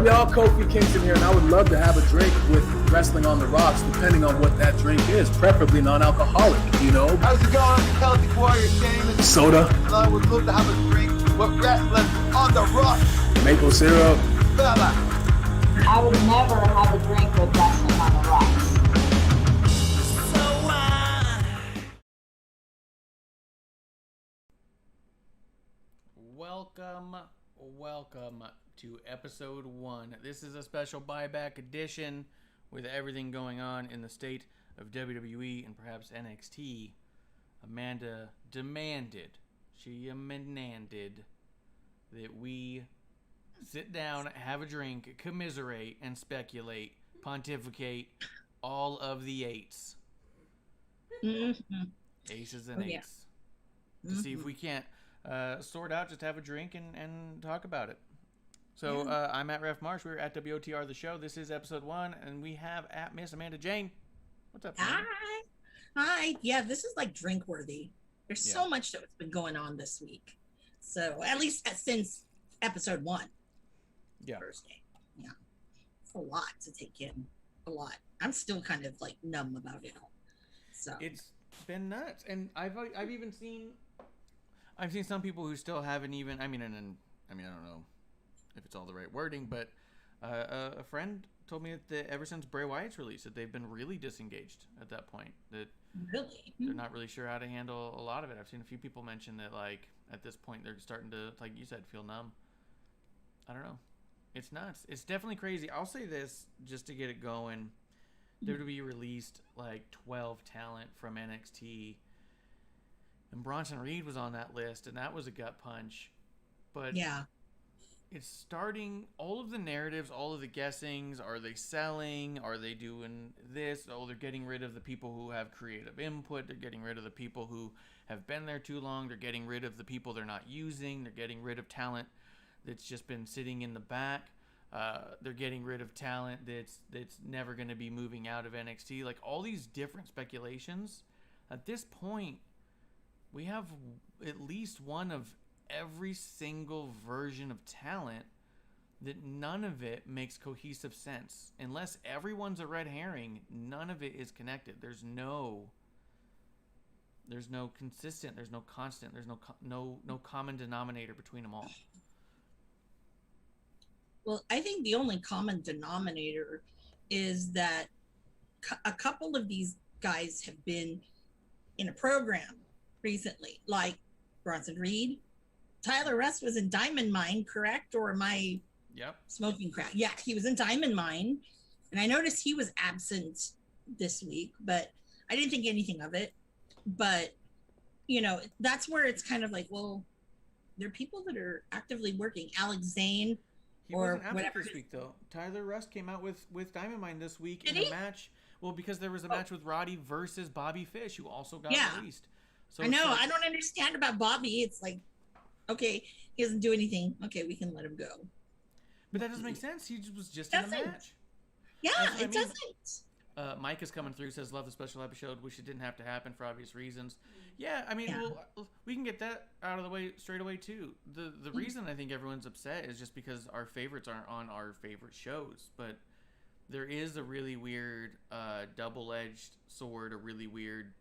y'all? Kofi Kingston here, and I would love to have a drink with Wrestling on the Rocks, depending on what that drink is, preferably non-alcoholic, you know? How's it going, Celtic Warrior Shane? Soda. I would love to have a drink with Wrestling on the Rocks. Maple syrup. Fella. I would never have a drink with Wrestling on the Rocks. Welcome to episode 1. This is a special buyback edition with everything going on in the state of WWE and perhaps NXT. Amanda demanded that we sit down, have a drink, commiserate, and speculate, pontificate all of the eights. Mm-hmm. Aces and eights. To see if we can't sort out, just have a drink and talk about it. So I'm at Ref Marsh. We're at WOTR the show. This is episode 1, and we have at Miss Amanda Jayne. What's up, Amanda? Hi. Yeah, this is like drink worthy. There's so much that's been going on this week. So at least since episode 1. Yeah. Thursday. Yeah. It's a lot to take in. A lot. I'm still kind of like numb about it all. So it's been nuts, and I've even seen. I've seen some people who still haven't even. I mean, I don't know if it's all the right wording, but a friend told me that ever since Bray Wyatt's release, that they've been really disengaged at that point. That really they're not really sure how to handle a lot of it. I've seen a few people mention that, like, at this point they're starting to, like you said, feel numb. I don't know. It's nuts. It's definitely crazy. I'll say this just to get it going. WWE released like 12 talent from NXT. And Bronson Reed was on that list, and that was a gut punch. But yeah, it's starting, all of the narratives, all of the guessings. Are they selling? Are they doing this? Oh, they're getting rid of the people who have creative input. They're getting rid of the people who have been there too long. They're getting rid of the people they're not using. They're getting rid of talent that's just been sitting in the back. They're getting rid of talent that's never going to be moving out of NXT. Like, all these different speculations. At this point, we have at least one of every single version of talent that none of it makes cohesive sense. Unless everyone's a red herring, none of it is connected. There's no consistent, there's no constant, there's no common denominator between them all. well, I think the only common denominator is that a couple of these guys have been in a program recently, like Bronson Reed. Tyler Rust was in Diamond Mine, correct? Or am I smoking crack? Yeah, he was in Diamond Mine. And I noticed he was absent this week, but I didn't think anything of it. But, you know, that's where it's kind of like, well, there are people that are actively working. Alex Zane. He wasn't absent this week, though. Tyler Rust came out with Diamond Mine this week in a match. Well, because there was a match with Roddy versus Bobby Fish, who also got released. So I know. I don't understand about Bobby. It's like, okay, he doesn't do anything. Okay, we can let him go. But that doesn't make sense. He was just in a match. Yeah, it doesn't. Mike is coming through, says, love the special episode. Wish it didn't have to happen for obvious reasons. Yeah, I mean, well, we can get that out of the way straight away, too. The reason I think everyone's upset is just because our favorites aren't on our favorite shows. But there is a really weird double-edged sword, a really weird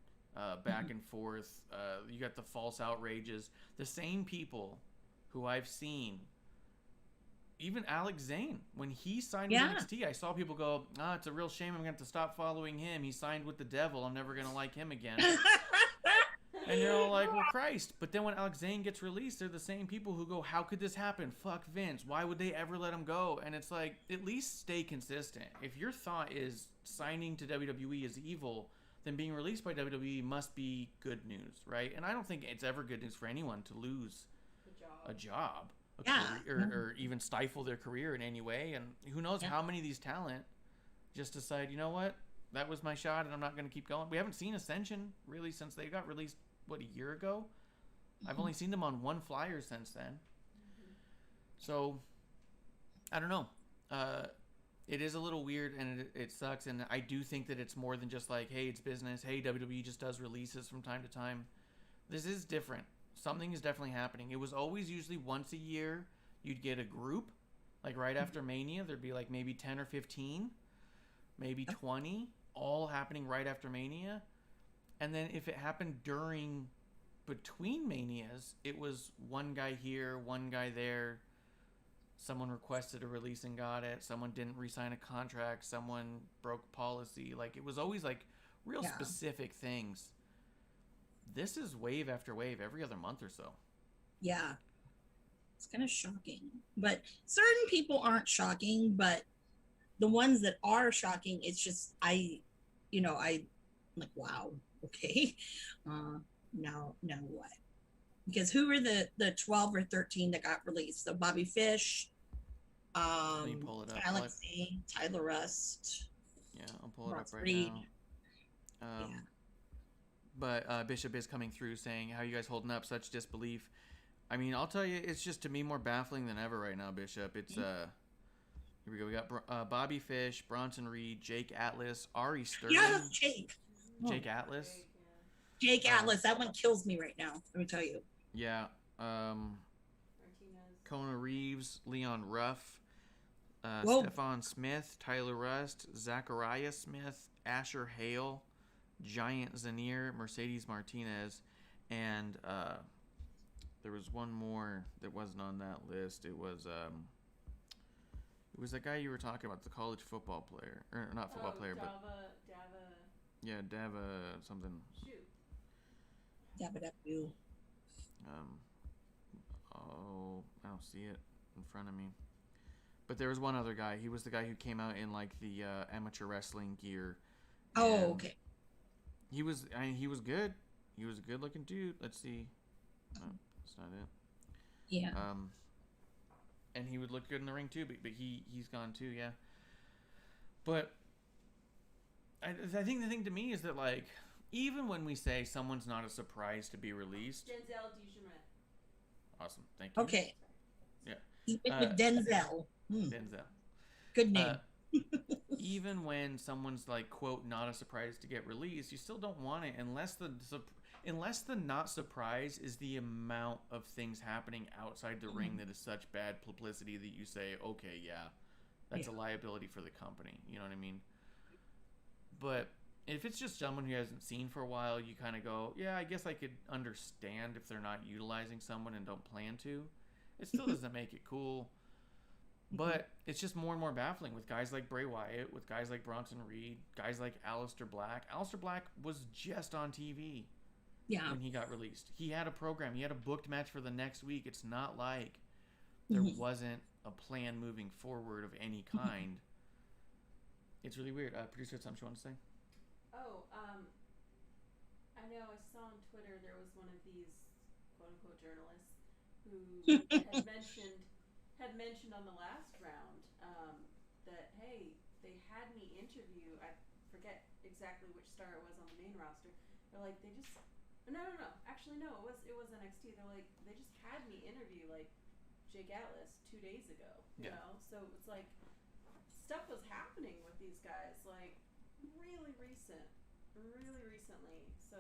back and forth. You got the false outrages. The same people who I've seen, even Alex Zane, when he signed with NXT, I saw people go, it's a real shame I'm going to have to stop following him. He signed with the devil. I'm never going to like him again. And you're all like, well, Christ. But then when Alex Zane gets released, they're the same people who go, how could this happen? Fuck Vince. Why would they ever let him go? And it's like, at least stay consistent. If your thought is signing to WWE is evil, then being released by WWE must be good news, right? And I don't think it's ever good news for anyone to lose a job, career, or even stifle their career in any way. And who knows how many of these talent just decide, you know what, that was my shot and I'm not going to keep going. We haven't seen Ascension really since they got released, a year ago? I've only seen them on one flyer since then. So, I don't know. It is a little weird and it sucks. And I do think that it's more than just like, hey, it's business. Hey, WWE just does releases from time to time. This is different. Something is definitely happening. It was always usually once a year you'd get a group Like right after Mania, there'd be like maybe 10 or 15, maybe 20, all happening right after Mania. And then if it happened between Manias, it was one guy here, one guy there. Someone requested a release and got it. Someone didn't re-sign a contract. Someone broke policy. Like, it was always like real specific things. This is wave after wave every other month or so. Yeah. It's kind of shocking. But certain people aren't shocking, but the ones that are shocking, it's just, I'm like, wow, okay. Now what? Because who were the 12 or 13 that got released? So Bobby Fish, Let me pull it up. Alex Zane, Tyler Rust. Yeah, I'll pull it up right Reed. now. But Bishop is coming through saying, how you guys holding up? Such disbelief. I mean, I'll tell you, it's just to me more baffling than ever right now, Bishop. It's here we go. We got Bobby Fish, Bronson Reed, Jake Atlas, Ari Sterling. Yeah, Jake. Jake Atlas. Jake Atlas. That one kills me right now. Let me tell you. Yeah. Kona Reeves, Leon Ruff, Stephon Smith, Tyler Rust, Zachariah Smith, Asher Hale, Giant Zanier, Mercedes Martinez, and there was one more that wasn't on that list. It was that guy you were talking about, the college football player, or not football player, but Dava something. Shoot. Dava. I don't see it in front of me. But there was one other guy. He was the guy who came out in like the amateur wrestling gear. Oh, okay. He was good. He was a good looking dude. Let's see. Oh, that's not it. Yeah. And he would look good in the ring too, but he's gone too, yeah. But I think the thing to me is that, like, even when we say someone's not a surprise to be released. Denzel DiGiorno. Awesome, thank you. Okay. Yeah. Even with Denzel. Denzel. Good name. Even when someone's like, quote, not a surprise to get released, you still don't want it unless the not surprise is the amount of things happening outside the ring that is such bad publicity that you say, okay, yeah, that's a liability for the company. You know what I mean? But if it's just someone who hasn't seen for a while, you kind of go, yeah, I guess I could understand if they're not utilizing someone and don't plan to. It still doesn't make it cool. But it's just more and more baffling with guys like Bray Wyatt, with guys like Bronson Reed, guys like Aleister Black. Aleister Black was just on TV when he got released. He had a program. He had a booked match for the next week. It's not like there wasn't a plan moving forward of any kind. It's really weird. Producer, something you want to say? Oh, I know I saw on Twitter there was one of these quote-unquote journalists who had mentioned on the last round that, hey, they had me interview, I forget exactly which star it was on the main roster. They're like, actually no, it was NXT. They're like, they just had me interview like Jake Atlas 2 days ago, you know? So it's like stuff was happening with these guys like really recently. So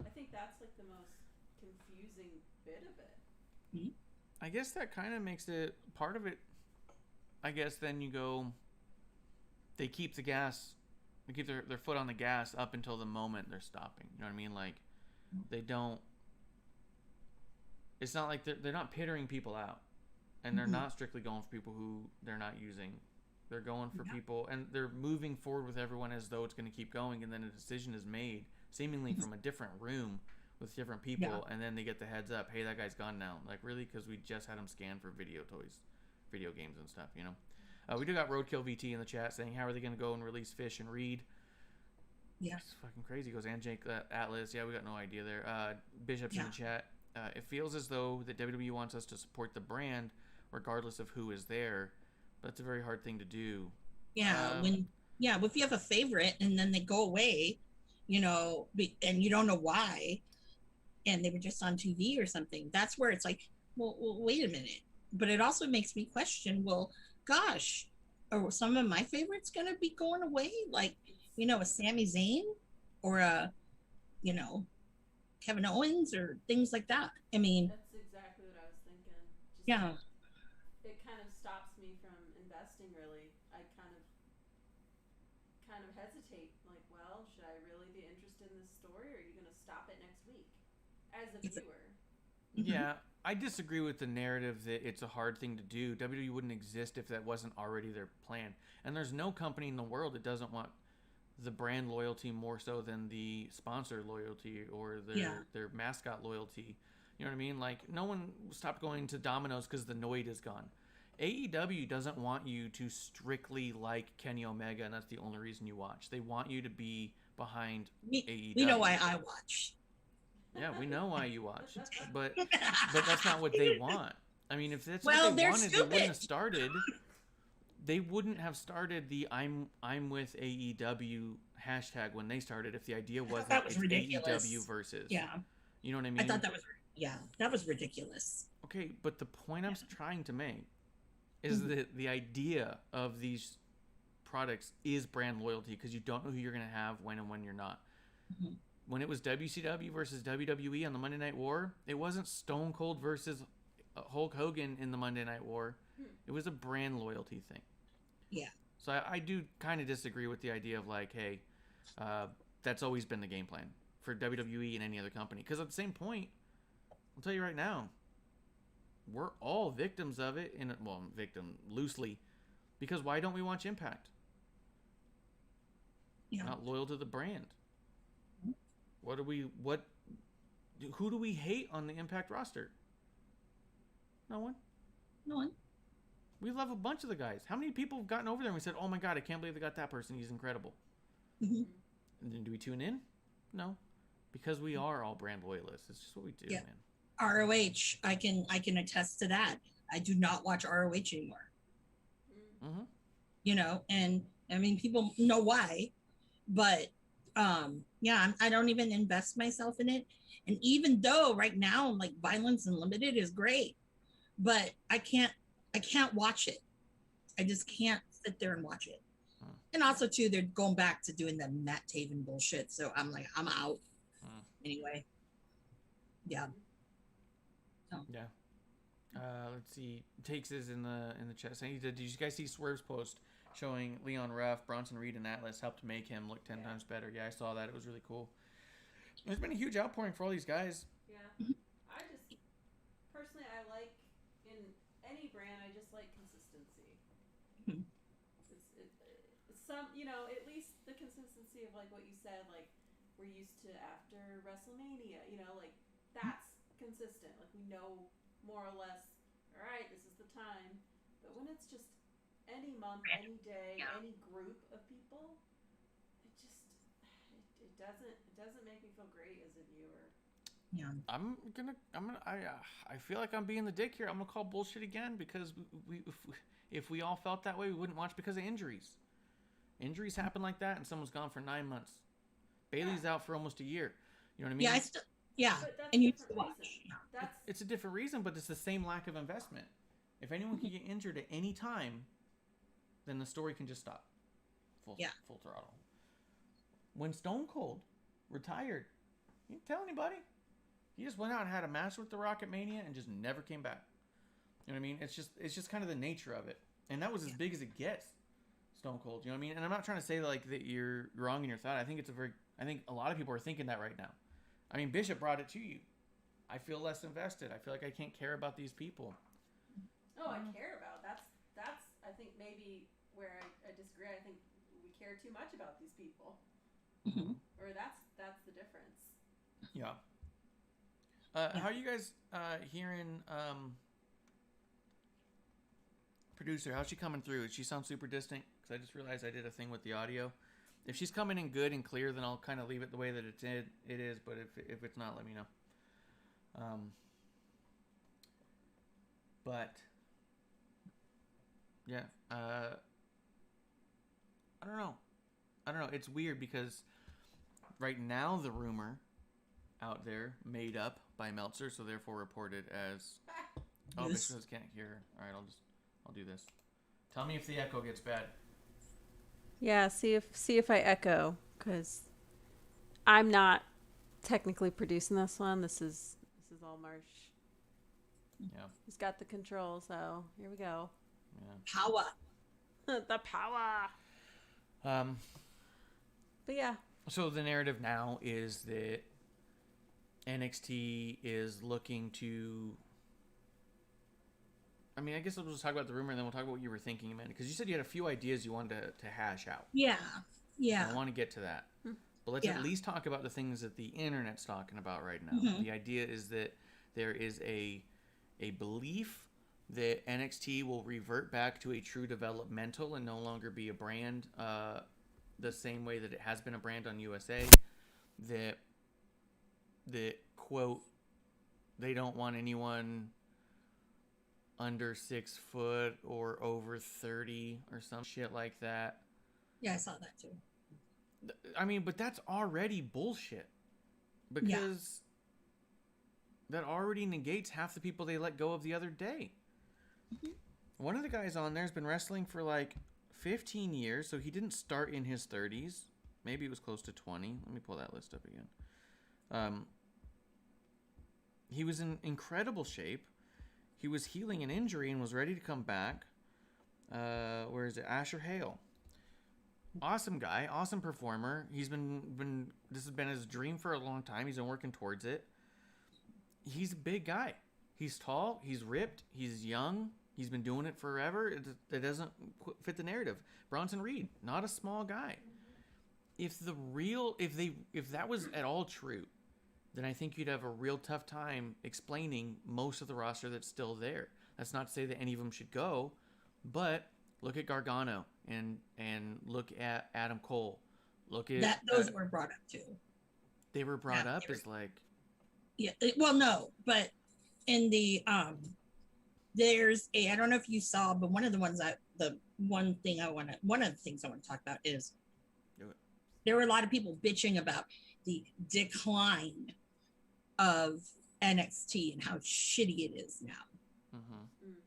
I think that's like the most confusing bit of it. I guess that kind of makes it part of it. I guess then you go, they keep their foot on the gas up until the moment they're stopping. You know what I mean? Like, they don't, it's not like they're not pittering people out, and they're not strictly going for people who they're not using. They're going for people, and they're moving forward with everyone as though it's going to keep going, and then a decision is made seemingly from a different room with different people, and then they get the heads up, hey, that guy's gone now. Like, really? Because we just had him scanned for video games and stuff, you know? We do got Roadkill VT in the chat saying, how are they going to go and release Fish and Reed? Yeah. It's fucking crazy. He goes, and Jake Atlas. Yeah, we got no idea there. Bishop's in the chat. It feels as though the WWE wants us to support the brand regardless of who is there. But it's a very hard thing to do. Yeah, if you have a favorite and then they go away, you know, and you don't know why, and they were just on TV or something, that's where it's like, well, wait a minute. But it also makes me question, well, gosh, are some of my favorites going to be going away? Like, you know, a Sami Zayn or a, you know, Kevin Owens or things like that. I mean, that's exactly what I was thinking. Just it kind of stops me from as a viewer. Yeah, I disagree with the narrative that it's a hard thing to do. WWE wouldn't exist if that wasn't already their plan. And there's no company in the world that doesn't want the brand loyalty more so than the sponsor loyalty or their mascot loyalty. You know what I mean? Like, no one stopped going to Domino's because the Noid is gone. AEW doesn't want you to strictly like Kenny Omega, and that's the only reason you watch. They want you to be behind AEW. We know why I watch. Yeah, we know why you watch, but that's not what they want. I mean, if that's Well, what they they're wanted, stupid. they wouldn't have started. They wouldn't have started the "I'm with AEW" hashtag when they started if the idea wasn't that was it's ridiculous. AEW versus. Yeah, You know what I mean? I thought that was ridiculous. Okay, but the point I'm trying to make is that the idea of these products is brand loyalty because you don't know who you're going to have when and when you're not. Mhm. When it was WCW versus WWE on the Monday Night War, it wasn't Stone Cold versus Hulk Hogan in the Monday Night War. It was a brand loyalty thing. Yeah. So I do kind of disagree with the idea of like, hey, that's always been the game plan for WWE and any other company. Because at the same point, I'll tell you right now, we're all victims of it. Victim loosely, because why don't we watch Impact? Yeah. Not loyal to the brand. Who do we hate on the Impact roster? No one. No one. We love a bunch of the guys. How many people have gotten over there and we said, oh my God, I can't believe they got that person. He's incredible. Mhm. And then do we tune in? No. Because we are all brand loyalists. It's just what we do, Yeah. man. ROH, I can attest to that. I do not watch ROH anymore. Mm-hmm. You know, and I mean, people know why, but yeah, I don't even invest myself in it. And even though right now, like, Violence Unlimited is great, but I can't watch it. I just can't sit there and watch it. And also too, they're going back to doing the Matt Taven bullshit. So I'm like, I'm out. Anyway. Yeah. So. Yeah. Let's see. Takes is in the chat saying, did you guys see Swerve's post showing Leon Ruff, Bronson Reed, and Atlas helped make him look 10 times better? Yeah, I saw that. It was really cool. There's been a huge outpouring for all these guys. Yeah. I just, personally, I like, in any brand, I just like consistency. It's some, you know, at least the consistency of, like, what you said, like, we're used to after WrestleMania, you know, like, that's consistent. Like, we know more or less, all right, this is the time. But when it's just any month, any day, any group of people, it just, it doesn't make me feel great as a viewer. Yeah. I feel like I'm being the dick here. I'm gonna call bullshit again because if we all felt that way, we wouldn't watch because of injuries. Injuries happen like that, and someone's gone for 9 months. Bailey's out for almost a year. You know what I mean? Yeah, But that's and a you different still watch. reason. That's It's a different reason, but it's the same lack of investment. If anyone can get injured at any time, then the story can just stop. Full throttle. When Stone Cold retired, he didn't tell anybody. He just went out and had a match with The Rock at Mania and just never came back. You know what I mean? It's just kind of the nature of it. And that was as big as it gets. Stone Cold, you know what I mean? And I'm not trying to say like that you're wrong in your thought. I think a lot of people are thinking that right now. I mean, Bishop brought it to you. I feel less invested. I feel like I can't care about these people. no, I care about. That's I think maybe where I disagree. I think we care too much about these people, or that's the difference. Yeah. How are you guys hearing producer? How's she coming through? Does she sound super distant? Because I just realized I did a thing with the audio. If she's coming in good and clear, then I'll kind of leave it the way that it is. But if it's not, let me know. But yeah, I don't know. It's weird because right now the rumor out there made up by Meltzer, so therefore reported as. Oh, Yes. Bishop can't hear her. All right, I'll do this. Tell me if the echo gets bad. Yeah, see if I echo, because I'm not technically producing this one. This is all Marsh. Yeah. He's got the control, so here we go. Yeah. Power. The power. But yeah. So the narrative now is that NXT is looking to. I mean, I guess we'll just talk about the rumor, and then we'll talk about what you were thinking, Amanda, because you said you had a few ideas you wanted to hash out. Yeah. I want to get to that. But let's at least talk about the things that the internet's talking about right now. The idea is that there is a belief that NXT will revert back to a true developmental and no longer be a brand the same way that it has been a brand on USA. That quote, they don't want anyone under 6 foot or over 30 or some shit like that. Yeah, I saw that too. I mean, but that's already bullshit. Because that already negates half the people they let go of the other day. One of the guys on there has been wrestling for like 15 years, so he didn't start in his 30s. Maybe it was close to 20. Let me pull that list up again. He was in incredible shape. He was healing an injury and was ready to come back. Where is it? Asher Hale. Awesome guy, awesome performer. He's been this has been his dream for a long time. He's been working towards it. He's a big guy. He's tall, he's ripped, he's young. He's been doing it forever. It doesn't fit the narrative. Bronson Reed, not a small guy. If that was at all true, then I think you'd have a real tough time explaining most of the roster that's still there. That's not to say that any of them should go, but look at Gargano and look at Adam Cole. Look at that. Those were brought up too. They were brought up as like. Yeah. Well, no, but in the there's I don't know if you saw, but one of the things I want to talk about is there were a lot of people bitching about the decline of NXT and how shitty it is now.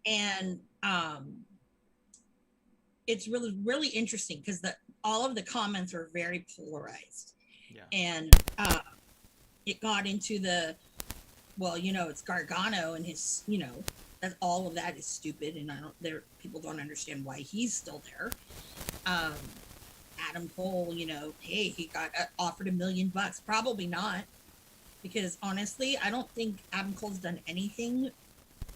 And it's really interesting because all of the comments are very polarized. Yeah. And it got into it's Gargano and his, that all of that is stupid, and people don't understand why he's still there. Adam Cole, hey, he got offered $1 million. Probably not, because honestly, I don't think Adam Cole's done anything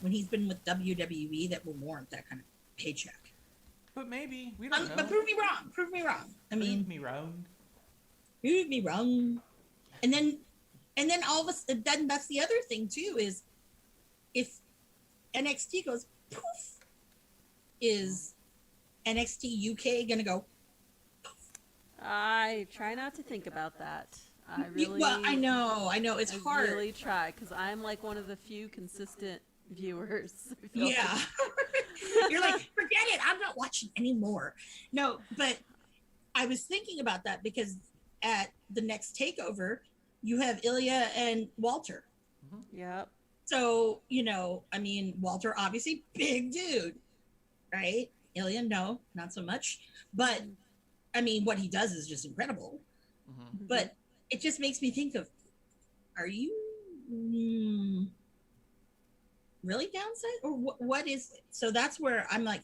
when he's been with WWE that will warrant that kind of paycheck. But maybe we don't know. But prove me wrong. Prove me wrong. Prove me wrong. Prove me wrong. And then all of a sudden, then that's the other thing too, is if NXT goes poof, is NXT UK gonna go poof? I try not to think about that. I really. Well, I know it's hard. I really try, because I'm like one of the few consistent viewers. Yeah. You're like, forget it, I'm not watching anymore. No, but I was thinking about that because at the next takeover, you have Ilya and Walter. Yep. So, Walter, obviously, big dude, right? Ilya, no, not so much. But, what he does is just incredible. But it just makes me think of, are you really downside? Or what is it? So that's where I'm like,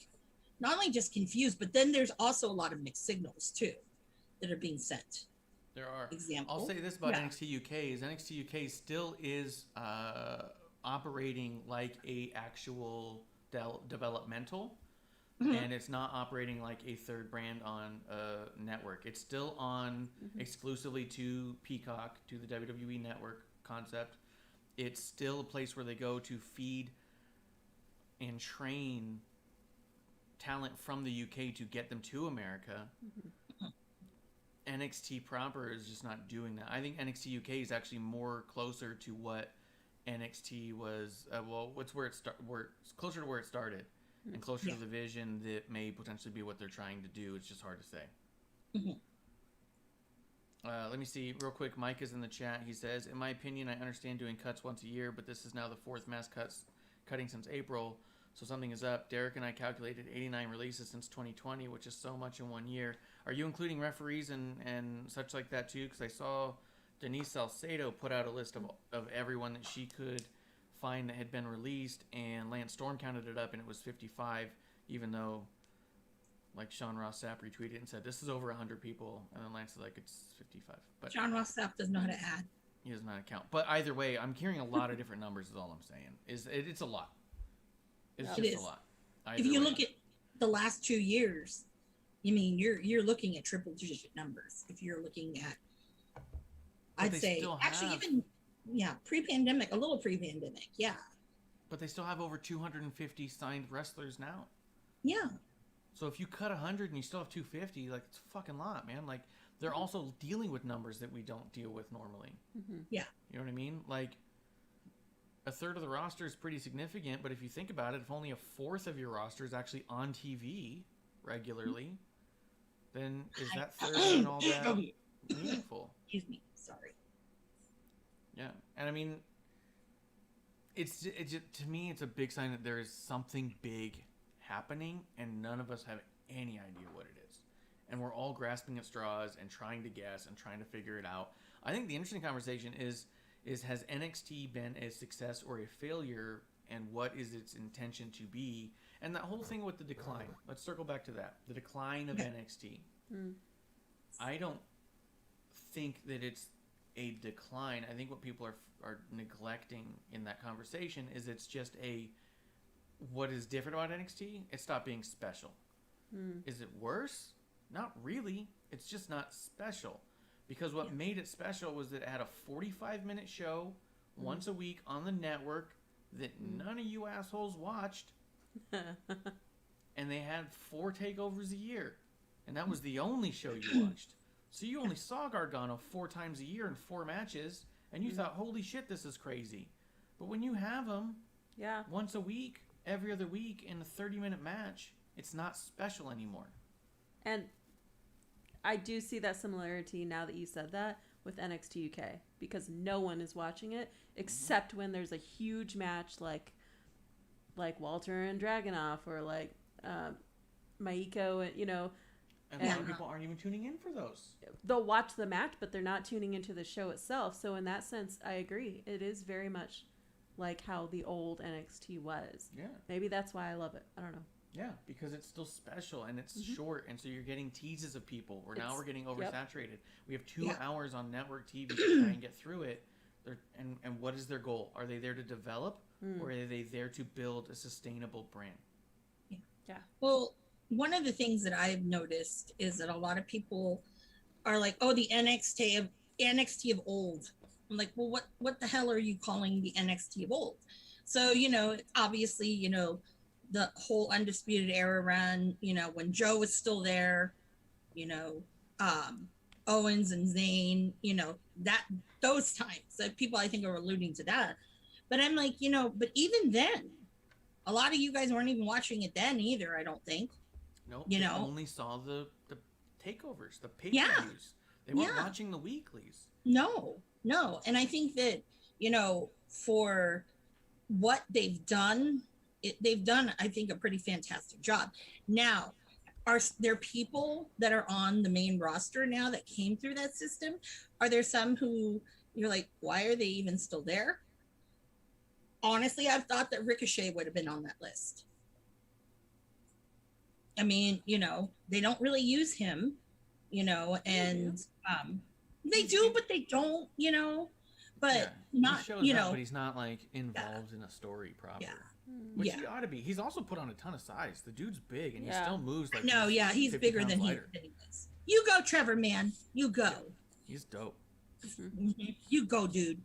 not only just confused, but then there's also a lot of mixed signals, too, that are being sent. There are. Example. I'll say this about NXT UK is NXT UK still is operating like a actual developmental, and it's not operating like a third brand on a network. It's still on exclusively to Peacock, to the WWE network concept. It's still a place where they go to feed and train talent from the UK to get them to America. NXT proper is just not doing that. I think NXT UK is actually more closer to what NXT was. It's closer to where it started, and closer to the vision that may potentially be what they're trying to do. It's just hard to say. Let me see real quick. Mike is in the chat. He says, "In my opinion, I understand doing cuts once a year, but this is now the 4th mass cutting since April. So something is up. Derek and I calculated 89 releases since 2020, which is so much in 1 year. Are you including referees and such like that too? Because I saw Denise Salcedo put out a list of everyone that she could find that had been released, and Lance Storm counted it up, and it was 55, even though, like, Sean Ross Sapp retweeted and said, this is over 100 people, and then Lance is like, it's 55. But Sean Ross Sapp doesn't know how to add. He does not count. But either way, I'm hearing a lot of different numbers. Is all I'm saying. It's a lot. It's It just is. a lot. If you look at the last 2 years, I mean, you're looking at triple digit numbers. If you're looking at, But I'd they say still actually have- even pre-pandemic, a little pre-pandemic, But they still have over 250 signed wrestlers now. yeah. So if you cut 100 and you still have 250, like, it's a fucking lot, man. Like, they're also dealing with numbers that we don't deal with normally. Yeah. You know what I mean? Like, a third of the roster is pretty significant, but if you think about it, if only a fourth of your roster is actually on TV regularly, then is that third and all that meaningful? Excuse me. Sorry. Yeah. And I mean, it's to me, it's a big sign that there is something big happening, and none of us have any idea what it is. And we're all grasping at straws and trying to guess and trying to figure it out. I think the interesting conversation is has NXT been a success or a failure, and what is its intention to be? And that whole thing with the decline. Let's circle back to that. The decline of NXT. I don't think that it's a decline. I think what people are neglecting in that conversation is it's just what is different about NXT? It stopped being special. Is it worse? Not really. It's just not special. Because what made it special was that it had a 45-minute show once a week on the network that none of you assholes watched. And they had 4 takeovers a year. And that was the only show you watched. So you only saw Gargano 4 times a year in 4 matches, and you thought, holy shit, this is crazy. But when you have them once a week, every other week in a 30-minute match, it's not special anymore. And I do see that similarity now that you said that with NXT UK, because no one is watching it except when there's a huge match like Walter and Dragunov, or like Maiko, and And a lot of people aren't even tuning in for those. they'll watch the match, but they're not tuning into the show itself. So in that sense, I agree. It is very much like how the old NXT was. Yeah. Maybe that's why I love it. I don't know. Yeah, because it's still special and it's short, and so you're getting teases of people. Now we're getting oversaturated. We have 2 hours on network TV to try and get through it. And what is their goal? Are they there to develop, or are they there to build a sustainable brand? Yeah. Well, one of the things that I've noticed is that a lot of people are like, "Oh, the NXT of old." I'm like, "Well, what the hell are you calling the NXT of old?" So, obviously, the whole Undisputed Era run, when Joe was still there, Owens and Zayn, those times that people, I think, are alluding to that. But I'm like, but even then, a lot of you guys weren't even watching it then either, I don't think. Nope. They only saw the takeovers, the pay-per-views. They weren't watching the weeklies. No. And I think that, for what they've done, I think, a pretty fantastic job. Now, are there people that are on the main roster now that came through that system? Are there some who you're like, why are they even still there? Honestly, I've thought that Ricochet would have been on that list. I mean, they don't really use him, and they do, but they don't, but not, he shows up, but he's not like involved in a story proper. Yeah. Which he ought to be. He's also put on a ton of size. The dude's big, and he still moves like no, he's bigger than he was. You go, Trevor, man. You go. Yeah, he's dope. Mm-hmm. You go, dude.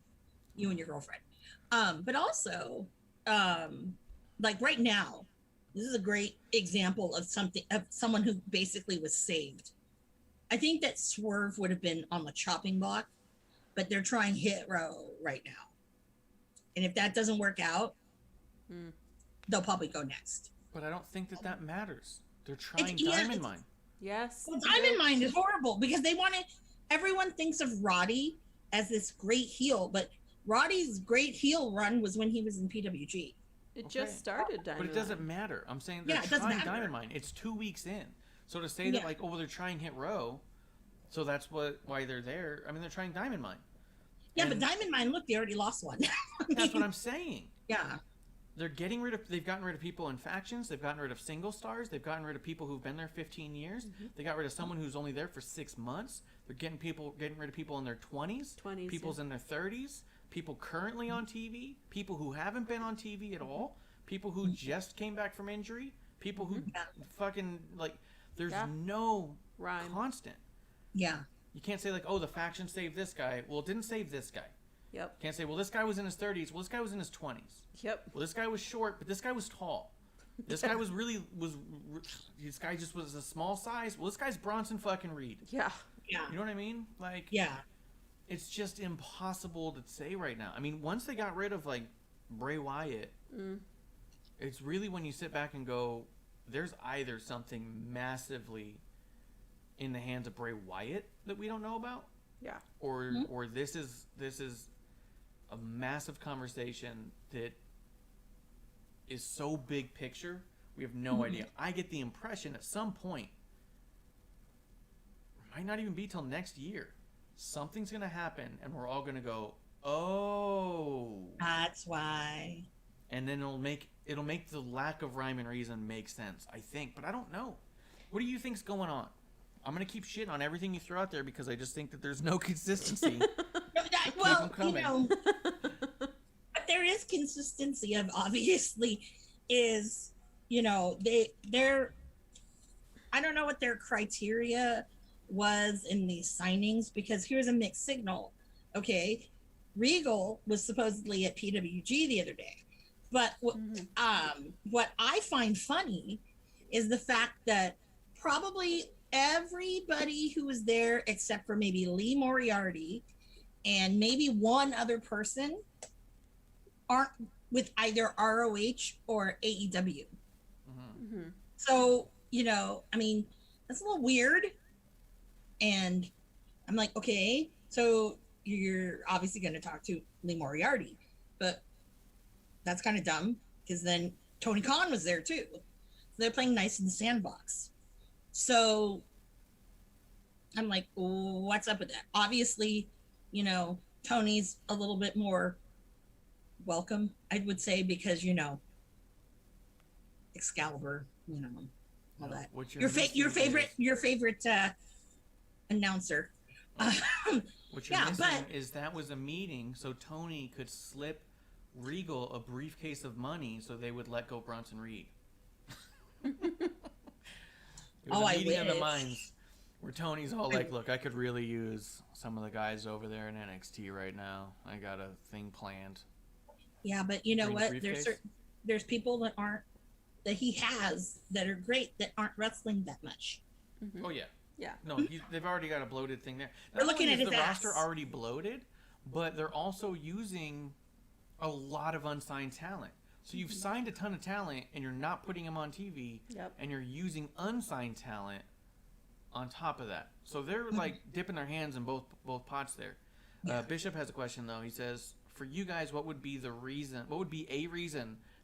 You and your girlfriend. But also, like right now, this is a great example of someone who basically was saved. I think that Swerve would have been on the chopping block, but they're trying Hit Row right now. And if that doesn't work out, they'll probably go next. But I don't think that matters. They're trying Diamond Mine. Yes. Well, Diamond Mine is horrible because everyone thinks of Roddy as this great heel, but Roddy's great heel run was when he was in PWG. It just started Diamond But it doesn't matter. I'm saying they're trying Diamond Mine. It's 2 weeks in. So to say that they're trying Hit Row, so that's why they're there. I mean, they're trying Diamond Mine. Yeah, but Diamond Mine, look, they already lost one. That's what I'm saying. Yeah. they've gotten rid of people in factions. They've gotten rid of single stars. They've gotten rid of people who've been there 15 years. They got rid of someone who's only there for 6 months. They're getting rid of people in their 20s. People's in their 30s. People currently on TV. People who haven't been on TV at all. People who just came back from injury. People who fucking, like, there's no constant. Yeah. You can't say, like, oh, the faction saved this guy. Well, it didn't save this guy. Yep. Can't say, well, this guy was in his 30s. Well, this guy was in his 20s. Yep. Well, this guy was short, but this guy was tall. This guy this guy just was a small size. Well, this guy's Bronson fucking Reed. Yeah. Yeah. You know what I mean? Like, Yeah. it's just impossible to say right now. I mean, once they got rid of, like, Bray Wyatt, it's really when you sit back and go, there's either something massively in the hands of Bray Wyatt that we don't know about, or this is a massive conversation that is so big picture we have no idea. I get the impression at some point, it might not even be till next year, something's gonna happen and we're all gonna go, oh, That's why. and then it'll make the lack of rhyme and reason make sense, I think, but I don't know. What do you think's going on? I'm gonna keep shitting on everything you throw out there because I just think that there's no consistency. Well, coming. you know, but there is consistency of obviously is, you know, they're I don't know what their criteria was in these signings, because here's a mixed signal. Okay, Regal was supposedly at PWG the other day, but what I find funny is the fact that probably everybody who was there except for maybe Lee Moriarty and maybe one other person aren't with either ROH or AEW. So, you know, I mean, that's a little weird. And I'm like, okay, so you're obviously going to talk to Lee Moriarty, but that's kind of dumb because then Tony Khan was there too. So they're playing nice in the sandbox. So I'm like, what's up with that? Obviously, you know, Tony's a little bit more welcome, I would say, because, you know, Excalibur, you know, all that. Your favorite announcer. What you're missing is that was a meeting so Tony could slip Regal a briefcase of money so they would let go Bronson Reed. It was a meeting of the minds where Tony's all like, look, I could really use some of the guys over there in NXT right now. I got a thing planned. Yeah, but you know what? There's people that he has that are great that aren't wrestling that much. Oh yeah. Yeah. No, they've already got a bloated thing there. We're looking at his the ass. roster already bloated, but they're also using a lot of unsigned talent. So you've signed a ton of talent and you're not putting them on TV, and you're using unsigned talent on top of that. So they're like dipping their hands in both pots there. Bishop has a question though. He says, for you guys, what would be a reason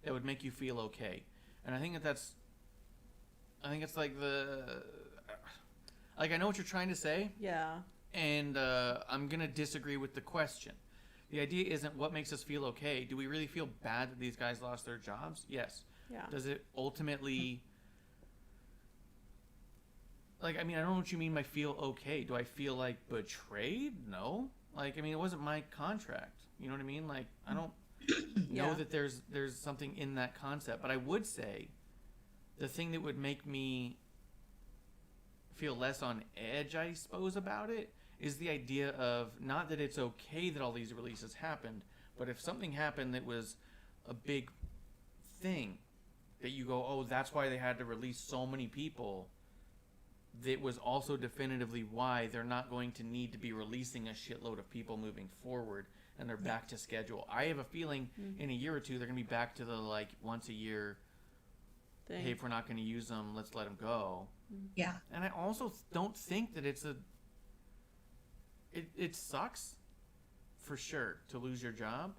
that would make you feel okay? And I think it's like I know what you're trying to say. Yeah. And I'm going to disagree with the question. The idea isn't what makes us feel okay. Do we really feel bad that these guys lost their jobs? Yes. Yeah. Does it ultimately... Like, I mean, I don't know what you mean by feel okay. Do I feel, like, betrayed? No. Like, I mean, it wasn't my contract. You know what I mean? Like, I don't know that there's something in that concept. But I would say the thing that would make me feel less on edge, I suppose, about it is the idea of not that it's okay that all these releases happened, but if something happened that was a big thing that you go, oh, that's why they had to release so many people, that was also definitively why they're not going to need to be releasing a shitload of people moving forward and they're back to schedule. I have a feeling in a year or two they're going to be back to the like once a year thing. Hey, if we're not going to use them, let's let them go. Yeah. And I also don't think that it sucks for sure to lose your job.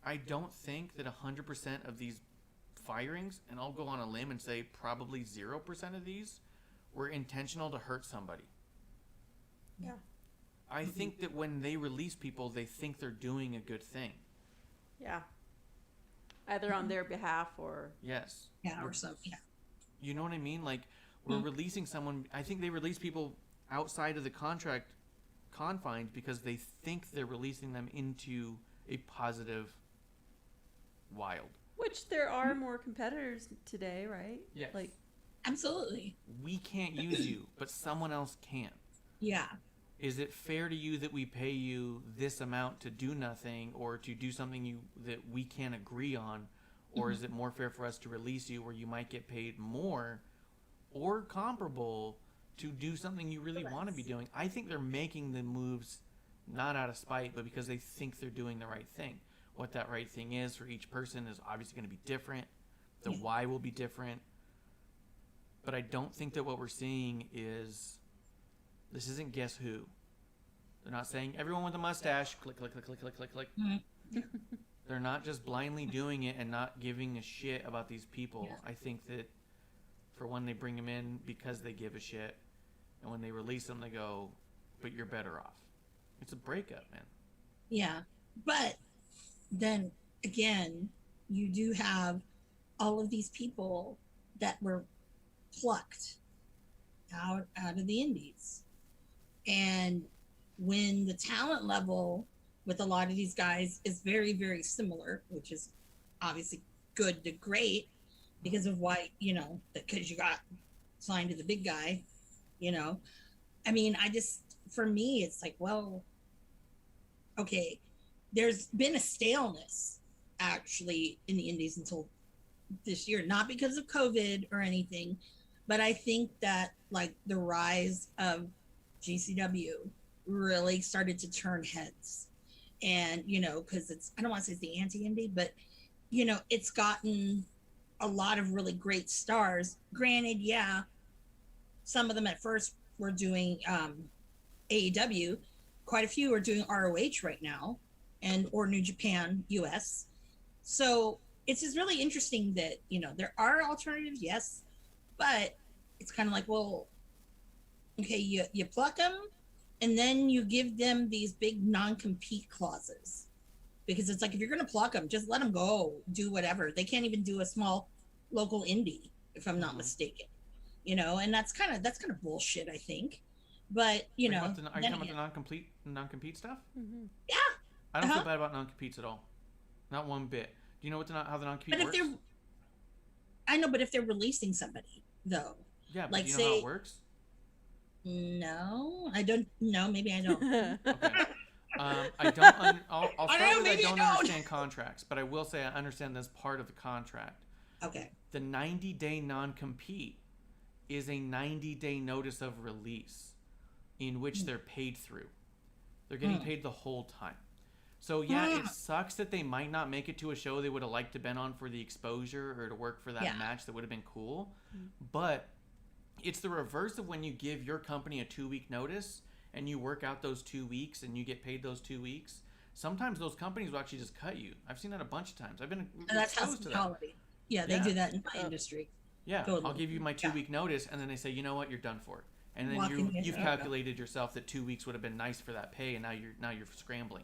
I don't think that 100% of these firings, and I'll go on a limb and say probably 0% of these, were intentional to hurt somebody. Yeah. I think that when they release people, they think they're doing a good thing. Yeah. Either on their behalf or Yes. Yeah, or so. Yeah. You know what I mean? Like, we're releasing someone. I think they release people outside of the contract confines because they think they're releasing them into a positive wild. which there are more competitors today, right? Yes. Like, Absolutely. We can't use you, but someone else can. Yeah. Is it fair to you that we pay you this amount to do nothing or to do something that we can't agree on? Or is it more fair for us to release you where you might get paid more or comparable to do something you really want to be doing? I think they're making the moves not out of spite, but because they think they're doing the right thing. What that right thing is for each person is obviously going to be different. The why will be different. But I don't think that what we're seeing is, this isn't Guess Who. They're not saying everyone with a mustache, click, click, click, click, click, click, click. They're not just blindly doing it and not giving a shit about these people. Yeah. I think that for when they bring them in because they give a shit, and when they release them, they go, but you're better off. It's a breakup, man. Yeah. But then again, you do have all of these people that were plucked out of the indies. And when the talent level with a lot of these guys is very, very similar, which is obviously good to great because of why, because you got signed to the big guy, I mean, for me, it's like, well, okay, there's been a staleness actually in the indies until this year, not because of COVID or anything, but I think that like the rise of GCW really started to turn heads. And, because I don't want to say it's the anti-indie, but, it's gotten a lot of really great stars. Granted, yeah, some of them at first were doing AEW. Quite a few are doing ROH right now or New Japan US. So it's just really interesting that, there are alternatives, yes, but it's kind of like, well, okay, you pluck them, and then you give them these big non-compete clauses because it's like, if you're going to pluck them, just let them go, do whatever. They can't even do a small local indie, if I'm not mistaken, and that's kind of bullshit, I think. But, Are you talking about the non-compete stuff? mm-hmm. Yeah. I don't feel bad about non-competes at all. Not one bit. Do you know how the non-compete But works? I know, but if they're releasing somebody, though. Yeah, but like, do you know how it works? No, I don't know. Maybe I don't. Okay. I don't. I'll start with I don't understand contracts, but I will say I understand this part of the contract. Okay. The 90-day non-compete is a 90-day notice of release in which they're paid through. They're getting paid the whole time. So yeah, it sucks that they might not make it to a show they would have liked to been on for the exposure or to work for that match that would have been cool. But it's the reverse of when you give your company a 2-week notice and you work out those 2 weeks and you get paid those 2 weeks. Sometimes those companies will actually just cut you. I've seen that a bunch of times. I've been That's exposed to that. hospitality. Yeah, they do that in my industry. Yeah, Totally. I'll give you my 2-week notice, and then they say, you know what, you're done for. And then you've calculated yourself that 2 weeks would have been nice for that pay, and now you're scrambling.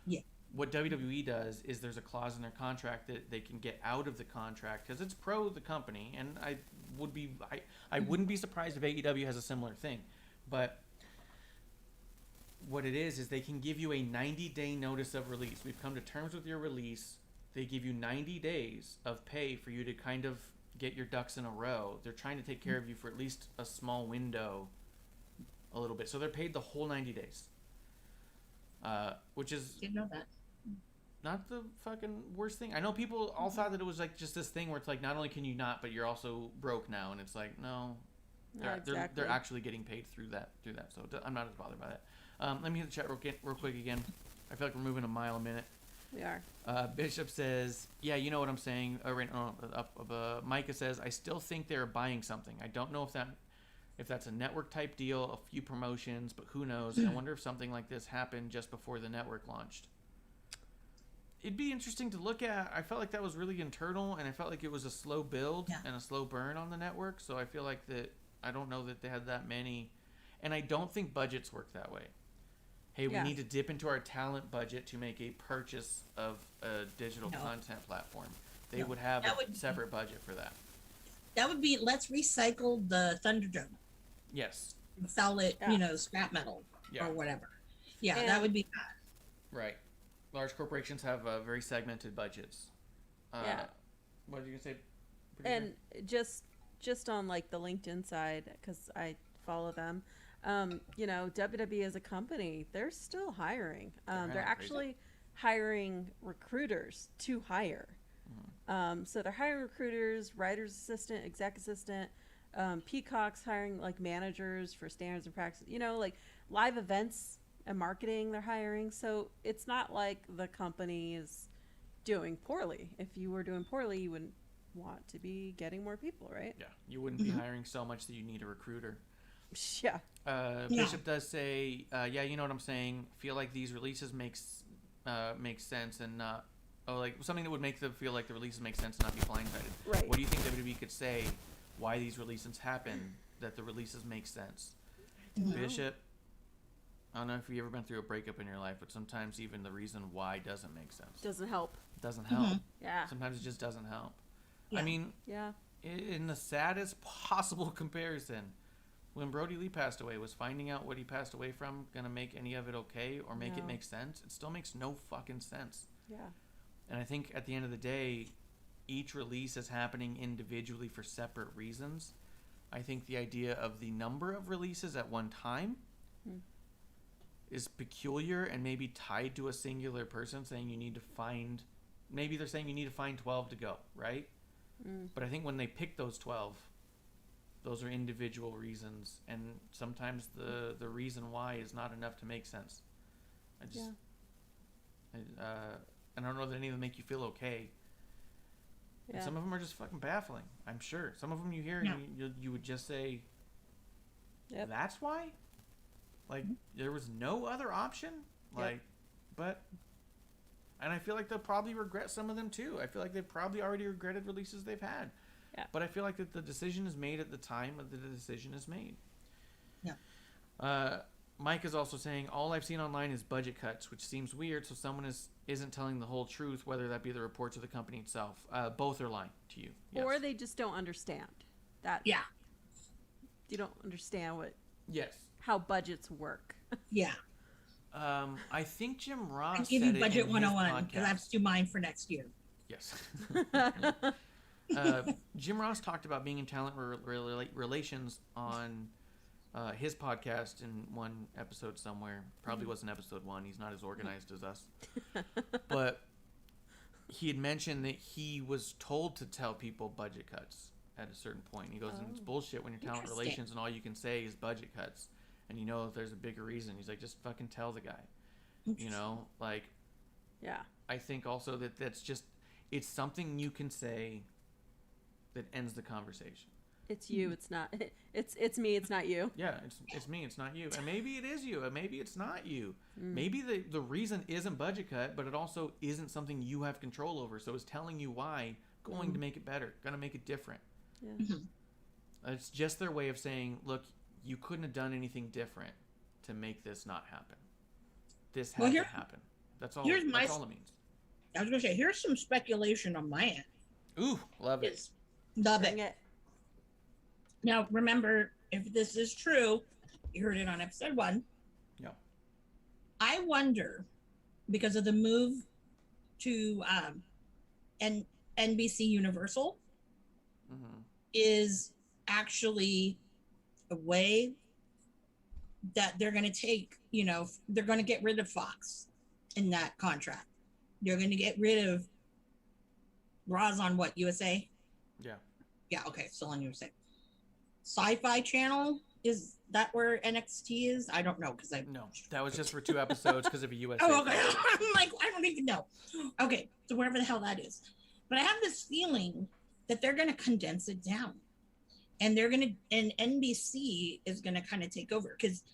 Yeah. What WWE does is there's a clause in their contract that they can get out of the contract because it's pro the company, and I wouldn't be surprised if AEW has a similar thing, but what it is they can give you a 90-day notice of release. We've come to terms with your release. They give you 90 days of pay for you to kind of get your ducks in a row. They're trying to take care of you for at least a small window a little bit. So they're paid the whole 90 days. Which is Didn't know that. not the fucking worst thing. I know people all thought that it was like just this thing where it's like not only can you not, but you're also broke now, and it's like no, they're actually getting paid through that. So I'm not as bothered by that. Let me hit the chat real quick again. I feel like we're moving a mile a minute. We are. Bishop says, yeah, you know what I'm saying. Micah says, I still think they're buying something. I don't know if that's a network type deal, a few promotions, but who knows? I wonder if something like this happened just before the network launched. It'd be interesting to look at. I felt like that was really internal, and I felt like it was a slow build and a slow burn on the network. So I feel like that. I don't know that they had that many, and I don't think budgets work that way. Hey, we need to dip into our talent budget to make a purchase of a digital content platform. They No. would have That a would- separate budget for that. That would be, let's recycle the Thunderdome Yes. and sell it, Yeah. scrap metal Yeah. or whatever. Yeah, that And- would be that. Right. Large corporations have very segmented budgets. Yeah. What did you say? Producer? And just on like the LinkedIn side, because I follow them, WWE as a company, they're still hiring. They're They're hiring actually hiring recruiters to hire. So they're hiring recruiters, writer's assistant, exec assistant. Peacock's hiring like managers for standards and practices. Like live events and marketing, they're hiring. So it's not like the company is doing poorly. If you were doing poorly, you wouldn't want to be getting more people, right? Yeah, you wouldn't be hiring so much that you need a recruiter. Yeah. Bishop does say, yeah, you know what I'm saying. Feel like these releases make sense and not, like something that would make them feel like the releases make sense and not be blindsided. Right. What do you think WWE could say why these releases happen, that the releases make sense? Bishop, I don't know if you've ever been through a breakup in your life, but sometimes even the reason why doesn't make sense. Doesn't help. Doesn't help. Yeah. Sometimes it just doesn't help. Yeah. I mean, Yeah. in the saddest possible comparison, when Brody Lee passed away, was finding out what he passed away from gonna make any of it okay or make it No. make sense? It still makes no fucking sense. Yeah. And I think at the end of the day, each release is happening individually for separate reasons. I think the idea of the number of releases at one time is peculiar and maybe tied to a singular person saying you need to find, maybe they're saying you need to find 12 to go, right? But I think when they pick those 12, those are individual reasons, and sometimes the reason why is not enough to make sense. I don't know that any of them make you feel okay. And Yeah. some of them are just fucking baffling, I'm sure. Some of them you hear Yeah. and you would just say, Yep. that's why? Like, there was no other option? Like, but... And I feel like they'll probably regret some of them too. I feel like they've probably already regretted releases they've had. Yeah. But I feel like that the decision is made at the time that the decision is made. Yeah. Mike is also saying, all I've seen online is budget cuts, which seems weird, so someone isn't telling the whole truth, whether that be the reports or the company itself. Both are lying to you. Yes. Or they just don't understand that. Yeah. You don't understand Yes. how budgets work. Yeah. I think Jim Ross I give said you it budget in 101 his because I have podcast. to do mine for next year. Yes. Jim Ross talked about being in talent relations on his podcast in one episode somewhere. Probably wasn't episode 1. He's not as organized as us. But he had mentioned that he was told to tell people budget cuts at a certain point. He goes, and it's bullshit when you're talent Interesting. relations and all you can say is budget cuts. And you know if there's a bigger reason. He's like, just fucking tell the guy. You know, like... Yeah. I think also that that's just, it's something you can say that ends the conversation. It's you. It's not. It's me. It's not you. Yeah, it's me, it's not you. And maybe it is you, and maybe it's not you. Maybe the reason isn't budget cut, but it also isn't something you have control over. So it's telling you why, going to make it better, going to make it different. Yeah. It's just their way of saying, look, you couldn't have done anything different to make this not happen. This had to happen. That's all. That's all it means. I was going to say, here's some speculation on my end. Ooh, love it. Love Bring it. it. Now, remember, if this is true, you heard it on episode 1. Yeah. I wonder, because of the move to NBC Universal, is actually a way that they're going to take, they're going to get rid of Fox in that contract. They're going to get rid of Raw's on what, USA? Yeah. Yeah, okay, still on USA. Sci-Fi Channel, is that where NXT is? I don't know because No, that was just for 2 episodes because of a USA. Oh, okay. I'm like, I don't even know. Okay, so wherever the hell that is. But I have this feeling that they're going to condense it down. And and NBC is going to kind of take over because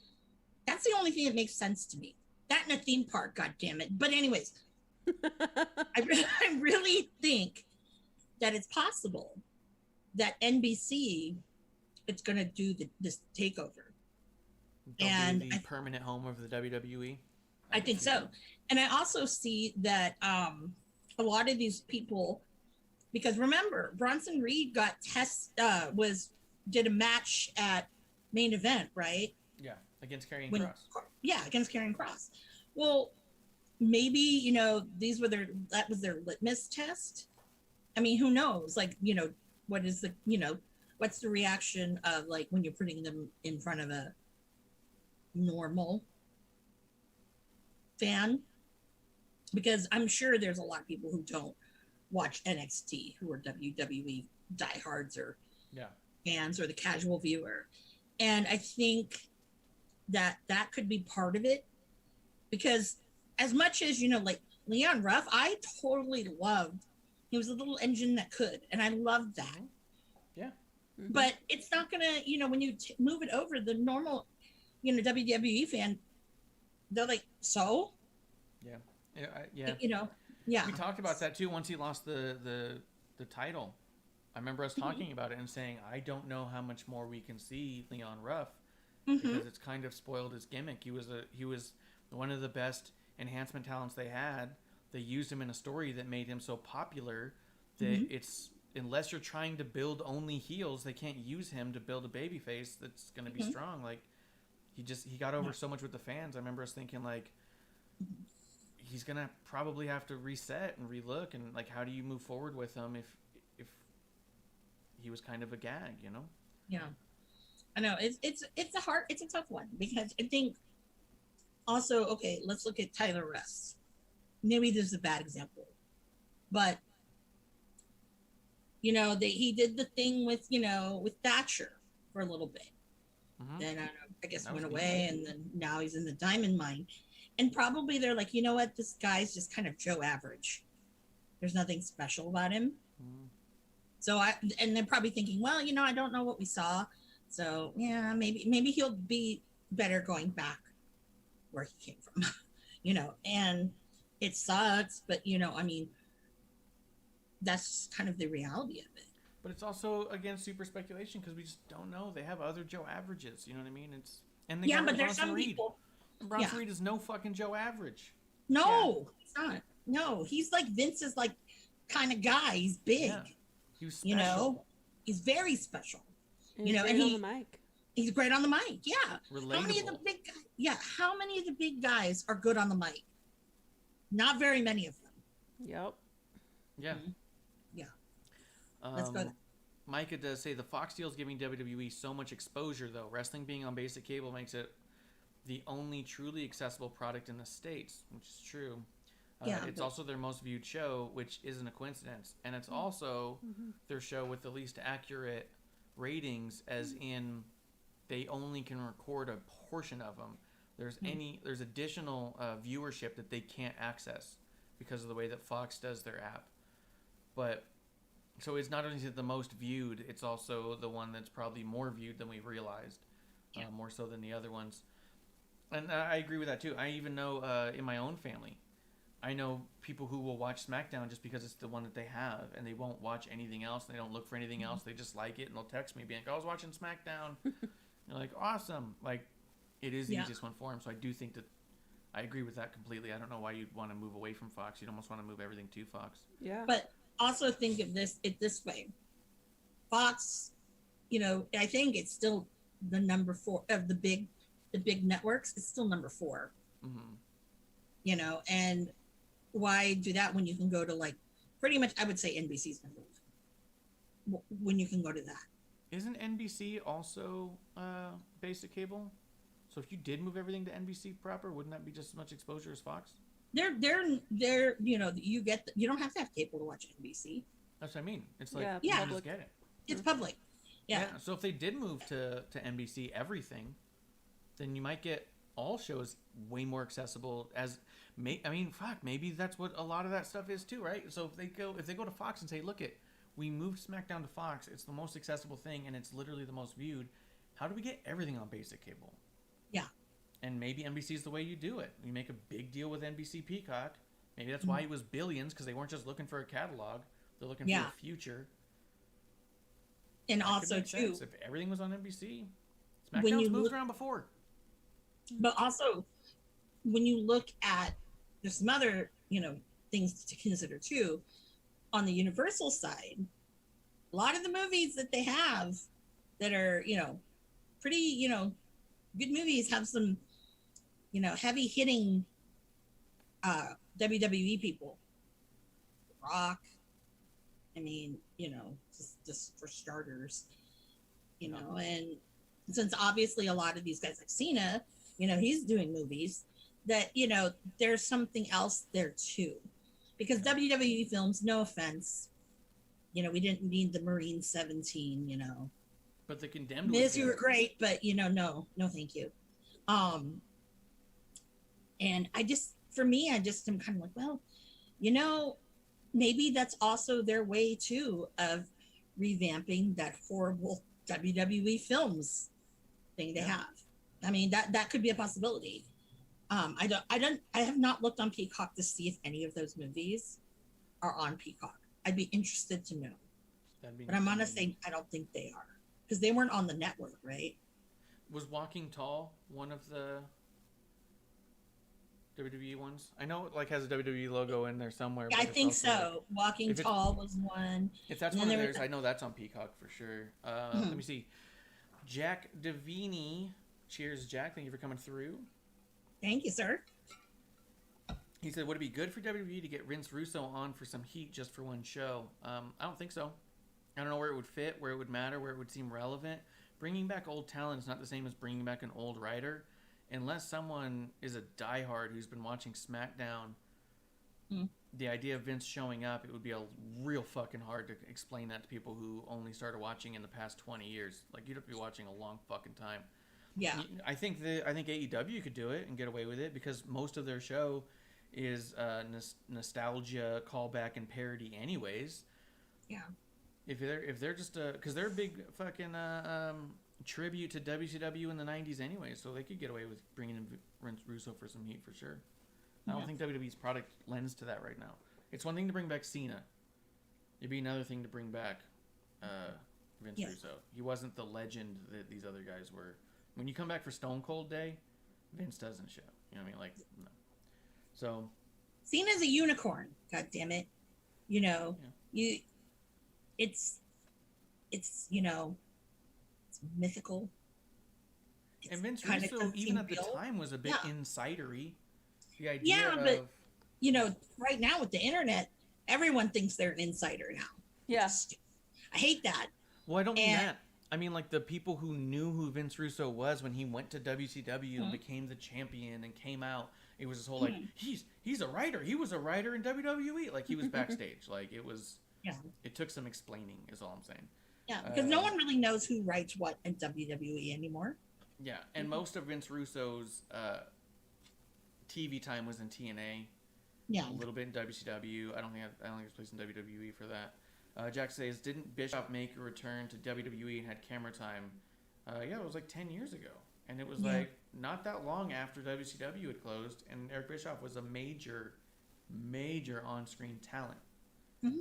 that's the only thing that makes sense to me. That and a theme park, God damn it. But anyways, I really think that it's possible that NBC is going to do this takeover. They'll be the permanent home of the WWE. I think so. And I also see that a lot of these people because remember, Bronson Reed did a match at main event, right? Yeah, against Karrion Kross. Yeah, against Karrion Kross. Well, maybe, that was their litmus test. I mean, who knows? Like, what's the reaction of, like, when you're putting them in front of a normal fan? Because I'm sure there's a lot of people who don't watch NXT, who are WWE diehards or fans, or the casual viewer. And I think that could be part of it, because as much as, like Leon Ruff, I totally loved. He was a little engine that could, and I loved that. Yeah. Mm-hmm. But it's not gonna, when you move it over, the normal, WWE fan, they're like, so. Yeah. Yeah. We talked about that too once he lost the title. I remember us talking about it and saying, I don't know how much more we can see Leon Ruff, because it's kind of spoiled his gimmick. He was one of the best enhancement talents they had. They used him in a story that made him so popular that it's, unless you're trying to build only heels, they can't use him to build a baby face that's going to be strong. Like, he got over so much with the fans. I remember us thinking, like, he's going to probably have to reset and relook, and, like, how do you move forward with him if he was kind of a gag, Yeah. I know it's a tough one, because I think also, okay, let's look at Tyler Russ. Maybe this is a bad example, but he did the thing with Thatcher for a little bit. Then I guess went away, and then now he's in the diamond mine, and probably they're like, this guy's just kind of Joe Average. There's nothing special about him. So and they're probably thinking, well, I don't know what we saw, so yeah, maybe he'll be better going back where he came from, and it sucks, but I mean, that's kind of the reality of it. But it's also, again, super speculation, because we just don't know. They have other Joe Averages, you know what I mean? But there's some people. Bronson Reed is no fucking Joe Average. No, he's not. No, he's like Vince's like kind of guy. He's big. Yeah. He's special. He's very special. And he's great on the mic. He's great on the mic. Yeah. Relatable. How many of the big guys are good on the mic? Not very many of them. Yep. Yeah. Yeah. Let's go. Micah does say the Fox deal is giving WWE so much exposure, though. Wrestling being on basic cable makes it the only truly accessible product in the States, which is true. It's also their most viewed show, which isn't a coincidence. And it's also their show with the least accurate ratings, as in they only can record a portion of them. There's additional viewership that they can't access because of the way that Fox does their app. But so it's not only the most viewed, it's also the one that's probably more viewed than we realized, more so than the other ones. And I agree with that too. I even know in my own family, I know people who will watch SmackDown just because it's the one that they have, and they won't watch anything else. They don't look for anything else. They just like it, and they'll text me being like, I was watching SmackDown. You're like, awesome. Like, it is the easiest one for them. So I do think that I agree with that completely. I don't know why you'd want to move away from Fox. You'd almost want to move everything to Fox. Yeah. But also think of this way. Fox, I think it's still the number 4 of the big networks. It's still number 4. And why do that when you can go to, like, pretty much, I would say NBC's number 1. When you can go to that. Isn't NBC also basic cable? So if you did move everything to NBC proper, wouldn't that be just as much exposure as Fox? They're you don't have to have cable to watch NBC. That's what I mean. It's like, Yeah. you just get it. It's public. Yeah. So if they did move to NBC everything, then you might get all shows way more accessible. Maybe that's what a lot of that stuff is too, right? So if they go to Fox and say, look we moved SmackDown to Fox, it's the most accessible thing, and it's literally the most viewed. How do we get everything on basic cable? Yeah. And maybe NBC is the way you do it. You make a big deal with NBC Peacock. Maybe that's why it was billions, because they weren't just looking for a catalog. They're looking for the future. And that also, too, if everything was on NBC, SmackDown's moved around before. But also, when you look at, there's some other, things to consider, too. on the Universal side, a lot of the movies that they have that are, pretty, good movies have some, heavy hitting WWE people. Rock. I mean, just for starters, and since obviously a lot of these guys like Cena, he's doing movies that, there's something else there too. Because WWE films, no offense, we didn't need the Marine 17, But the Condemned Miz, you were great, but no, thank you. And for me, I just am kind of like, well, maybe that's also their way too of revamping that horrible WWE films thing they have. I mean, that could be a possibility. I have not looked on Peacock to see if any of those movies are on Peacock. I'd be interested to know. But I'm gonna say I don't think they are, because they weren't on the network, right? Was Walking Tall one of the WWE ones? I know it has a WWE logo in there somewhere. Yeah, I think so. Walking Tall was one. If that's one of theirs, I know that's on Peacock for sure. Let me see. Jack Davini. Cheers, Jack. Thank you for coming through. Thank you, sir. He said, would it be good for WWE to get Vince Russo on for some heat just for one show? I don't think so. I don't know where it would fit, where it would matter, where it would seem relevant. Bringing back old talent is not the same as bringing back an old writer. Unless someone is a diehard who's been watching SmackDown, the idea of Vince showing up, it would be a real fucking hard to explain that to people who only started watching in the past 20 years. Like, you'd have to be watching a long fucking time. Yeah. I think AEW could do it and get away with it because most of their show is nostalgia, callback, and parody anyways. Yeah. If they're just because they're a big fucking tribute to WCW in the 90s anyway, so they could get away with bringing in Vince Russo for some heat for sure. I don't think WWE's product lends to that right now. It's one thing to bring back Cena. It'd be another thing to bring back Vince Russo. He wasn't the legend that these other guys were. When you come back for Stone Cold Day, Vince doesn't show. You know what I mean? Like, no. So Cena's a unicorn. God damn it! It's it's mythical. And Vince Russo, even at the time, was a bit insidery. The idea but right now with the internet, everyone thinks they're an insider now. Yeah, I hate that. Well, I don't mean that. I mean, like, the people who knew who Vince Russo was when he went to WCW and became the champion and came out. It was this whole, like, he's a writer. He was a writer in WWE. Like, he was backstage. Like, it was... Yeah. It took some explaining, is all I'm saying. Yeah, because no one really knows who writes what in WWE anymore. Yeah, and most of Vince Russo's TV time was in TNA. Yeah. A little bit in WCW. I don't think it's placed in WWE for that. Jack says, didn't Bischoff make a return to WWE and had camera time? Yeah, it was like 10 years ago. And it was like not that long after WCW had closed, and Eric Bischoff was a major on-screen talent. Mm-hmm.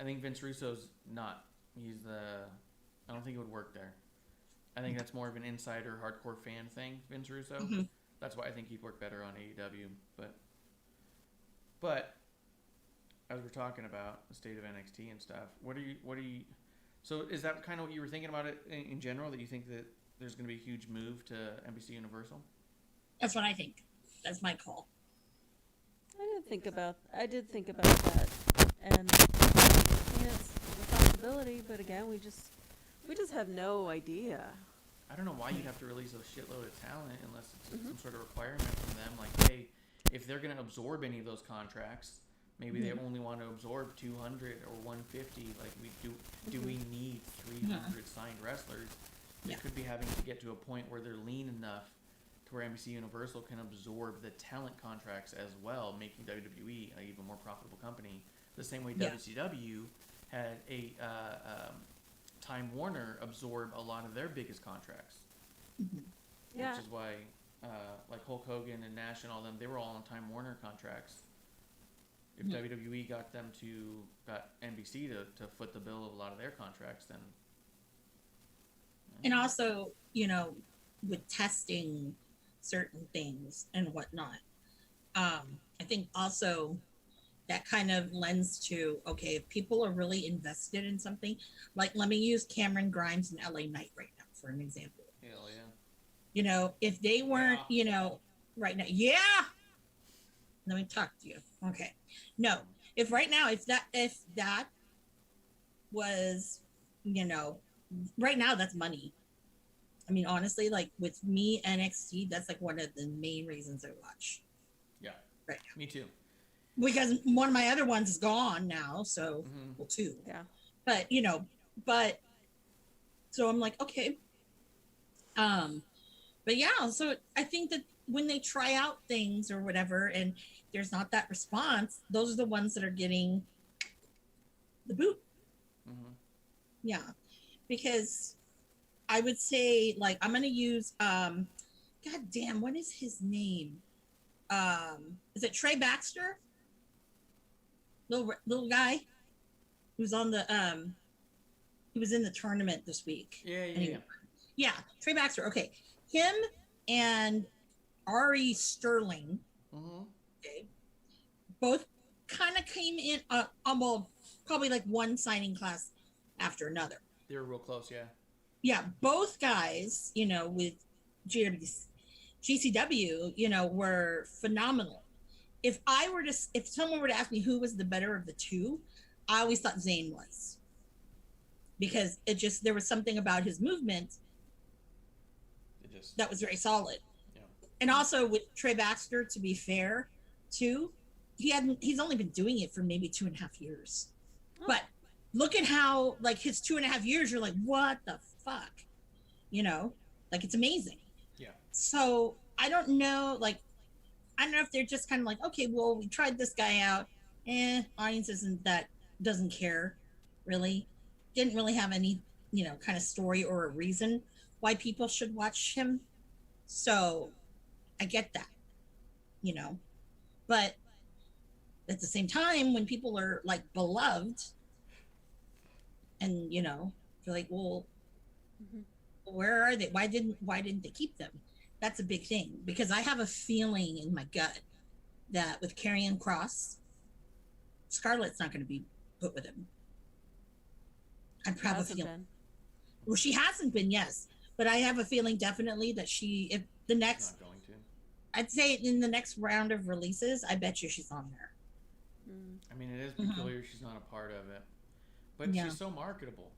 I think Vince Russo's not. I don't think it would work there. I think that's more of an insider, hardcore fan thing, Vince Russo. Mm-hmm. That's why I think he'd work better on AEW. But as we're talking about the state of NXT and stuff, what are you? So is that kind of what you were thinking about it in general? That you think that there's going to be a huge move to NBC Universal? That's what I think. That's my call. I did think about that, and I mean, it's a possibility, but again, we just have no idea. I don't know why you'd have to release a shitload of talent unless it's some sort of requirement from them. Like, hey, if they're going to absorb any of those contracts, maybe they only want to absorb 200 or 150. Like, do we need 300 signed wrestlers? They could be having to get to a point where they're lean enough to where NBC Universal can absorb the talent contracts as well, making WWE an even more profitable company. The same way WCW had a Time Warner absorb a lot of their biggest contracts. Yeah. Which is why, like Hulk Hogan and Nash and all them, they were all on Time Warner contracts. If WWE got NBC to foot the bill of a lot of their contracts, then... And also, with testing certain things and whatnot, I think also, that kind of lends to, okay, if people are really invested in something, like let me use Cameron Grimes and LA Knight right now for an example. Hell yeah. You know, if they weren't, you know, right now, yeah. Let me talk to you. Okay. No, if right now, if that was, you know, right now that's money. I mean, honestly, like with me, NXT, that's like one of the main reasons I watch. Yeah. Right now. Me too. Because one of my other ones is gone now, so well, two. Yeah. But you know, so I'm like, okay. But yeah, so I think that when they try out things or whatever, and there's not that response, those are the ones that are getting the boot. Yeah, because I would say, like, I'm gonna use God damn, what is his name? Is it Trey Baxter? Little guy who's on the he was in the tournament this week. Yeah, Trey Baxter. Okay, him and Ari Sterling. Okay, both kind of came in well, probably like one signing class after another. They were real close, yeah. Yeah, both guys, you know, with GCW, you know, were phenomenal. If someone were to ask me who was the better of the two, I always thought Zayn was, because there was something about his movement that was very solid. Yeah. And also with Trey Baxter, to be fair, too, he's only been doing it for maybe 2.5 years. But look at how, like, his 2.5 years, you're like, what the fuck? You know, like, it's amazing. Yeah. So I don't know, like, I don't know if they're just kind of like, okay, well, we tried this guy out. Audience doesn't care, really. Didn't really have any, you know, kind of story or a reason why people should watch him. So I get that, you know. But at the same time, when people are, like, beloved, and, you know, you're like, well, where are they? Why didn't they keep them? That's a big thing, because I have a feeling in my gut that with Karrion Kross, Scarlett's not going to be put with him. I have a feeling. Well, she hasn't been, yes, but I have a feeling definitely that if the next, not going to. I'd say in the next round of releases, I bet you she's on there. I mean, it is peculiar she's not a part of it, but she's so marketable.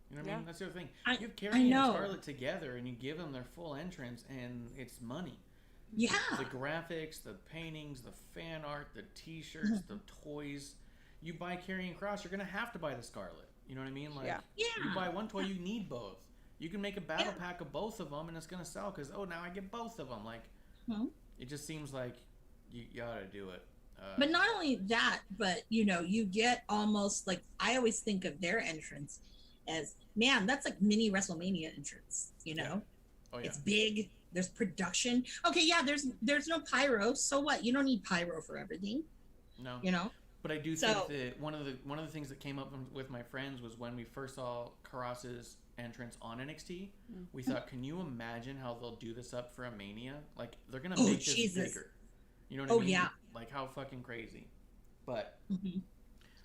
You know what I mean? That's the other thing. You have Karrion and Scarlett together, and you give them their full entrance, and it's money. Yeah. The graphics, the paintings, the fan art, the T-shirts, the toys. You buy Karrion Kross, you're gonna have to buy the Scarlett. You know what I mean? Like, you buy one toy, you need both. You can make a battle pack of both of them, and it's gonna sell because now I get both of them. Like, it just seems like you gotta do it. But not only that, but you know, you get almost like, I always think of their entrance as, man, that's like mini WrestleMania entrance, you know? Oh, yeah. It's big, there's production. Okay, yeah, there's no pyro, so what? You don't need pyro for everything. No. You know? But I do think that one of the things that came up with my friends was when we first saw Kross's entrance on NXT, we thought, can you imagine how they'll do this up for a Mania? Like, they're gonna make this bigger. You know what I mean? Yeah. Like, how fucking crazy. But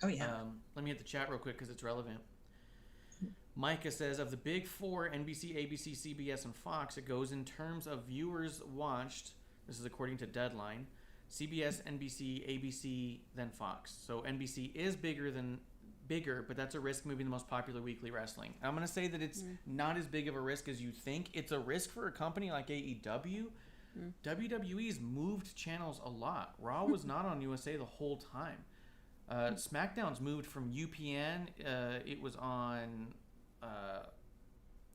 oh yeah. Let me hit the chat real quick because it's relevant. Micah says, of the big four, NBC, ABC, CBS, and Fox, it goes in terms of viewers watched. This is according to Deadline. CBS, NBC, ABC, then Fox. So NBC is bigger, but that's a risk moving the most popular weekly wrestling. I'm going to say that it's not as big of a risk as you think. It's a risk for a company like AEW. WWE's moved channels a lot. Raw was not on USA the whole time. SmackDown's moved from UPN. It was on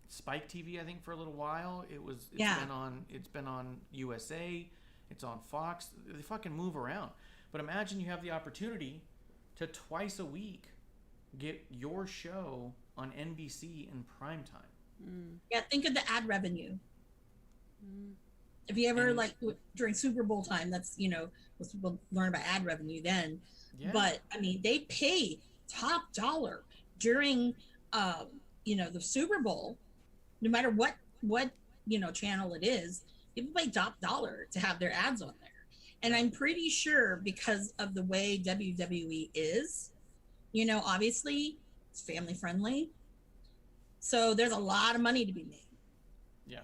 Spike TV, I think, for a little while. It's been on USA. It's on Fox. They fucking move around. But imagine you have the opportunity to twice a week get your show on NBC in prime time. Yeah, think of the ad revenue. If you ever, like, during Super Bowl time, that's, you know, most people learn about ad revenue then. Yeah. But, I mean, they pay top dollar during, you know, the Super Bowl, no matter what, you know, channel it is. People pay top dollar to have their ads on there. And I'm pretty sure because of the way WWE is, you know, obviously it's family friendly. So there's a lot of money to be made. Yeah.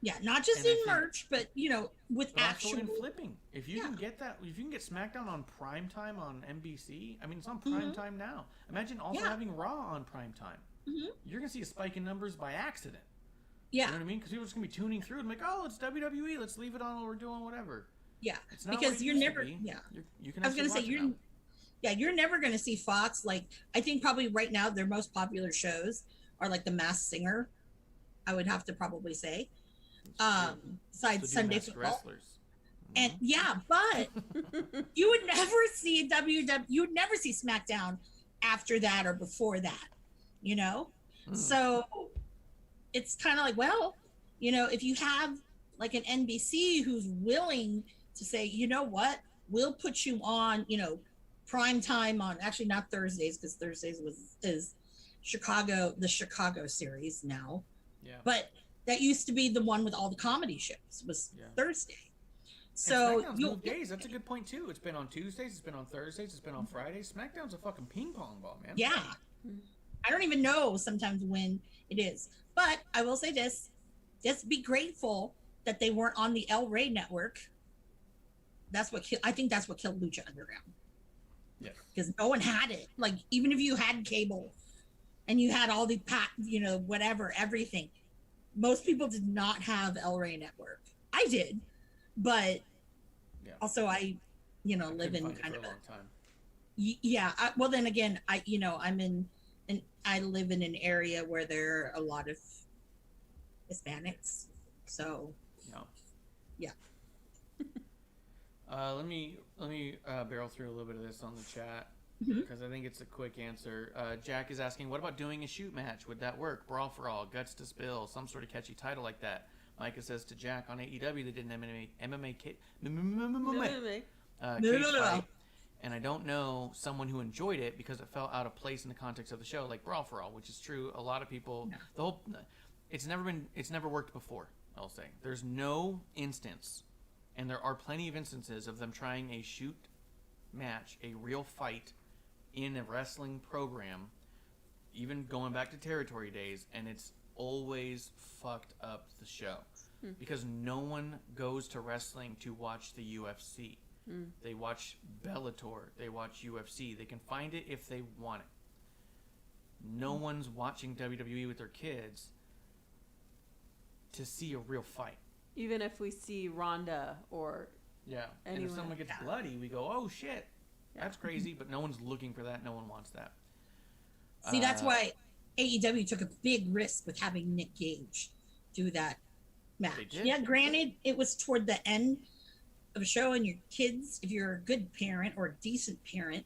Yeah, not just And I in think- merch, but you know, with But actual also in flipping. If you Yeah. can get that, if you can get SmackDown on prime time on NBC, I mean, it's on prime time now. Imagine also Yeah. having Raw on prime time. Mhm. You're gonna see a spike in numbers by accident. Yeah, You know what I mean? Because people are just gonna be tuning through and like, oh, it's WWE. Let's leave it on while we're doing whatever. yeah. It's not Because what it you're used to never, be. yeah. You can I was actually gonna say watch it now. you're never gonna see Fox. Like I think probably right now their most popular shows are like The Masked Singer. I would have to probably say. Besides So do Sunday masked Football. wrestlers. And yeah, but you would never see you would never see SmackDown after that or before that, you know? So it's kind of like, well, you know, if you have like an NBC who's willing to say, you know what, we'll put you on, you know, prime time on actually not Thursdays because Thursdays is the Chicago series now. Yeah. But that used to be the one with all the comedy shows was Thursday. So So SmackDown's moved days. That's a good point too. It's been on Tuesdays. It's been on Thursdays. It's been on Fridays. SmackDown's a fucking ping pong ball, man. yeah, I don't even know sometimes when it is. But I will say this: just be grateful that they weren't on the El Rey network. I think that's what killed Lucha Underground. Yes. Because no one had it. Like even if you had cable, and you had all the you know, whatever, everything. Most people did not have El Rey network. I did, but also I, you know, live in kind of a long time. Yeah. Well, then again, I live in an area where there are a lot of Hispanics. So, yeah. Let me barrel through a little bit of this on the chat because I think it's a quick answer. Jack is asking, what about doing a shoot match? Would that work? Brawl for all, guts to spill, some sort of catchy title like that. Micah says to Jack, on AEW they did an MMA cage fight, and I don't know someone who enjoyed it because it fell out of place in the context of the show, like Brawl for All, which is true. A lot of people, it's never worked before. I'll say there's no instance, and there are plenty of instances of them trying a shoot match, a real fight in a wrestling program, even going back to territory days, and it's always fucked up the show because no one goes to wrestling to watch the UFC. They watch Bellator, they watch UFC. They can find it if they want it. No one's watching WWE with their kids to see a real fight. Even if we see Ronda or and if someone gets bloody, we go, oh shit, that's crazy, but no one's looking for that. No one wants that. See, that's why AEW took a big risk with having Nick Gage do that match. Yeah, granted, it was toward the end of a show, and your kids, if you're a good parent or a decent parent,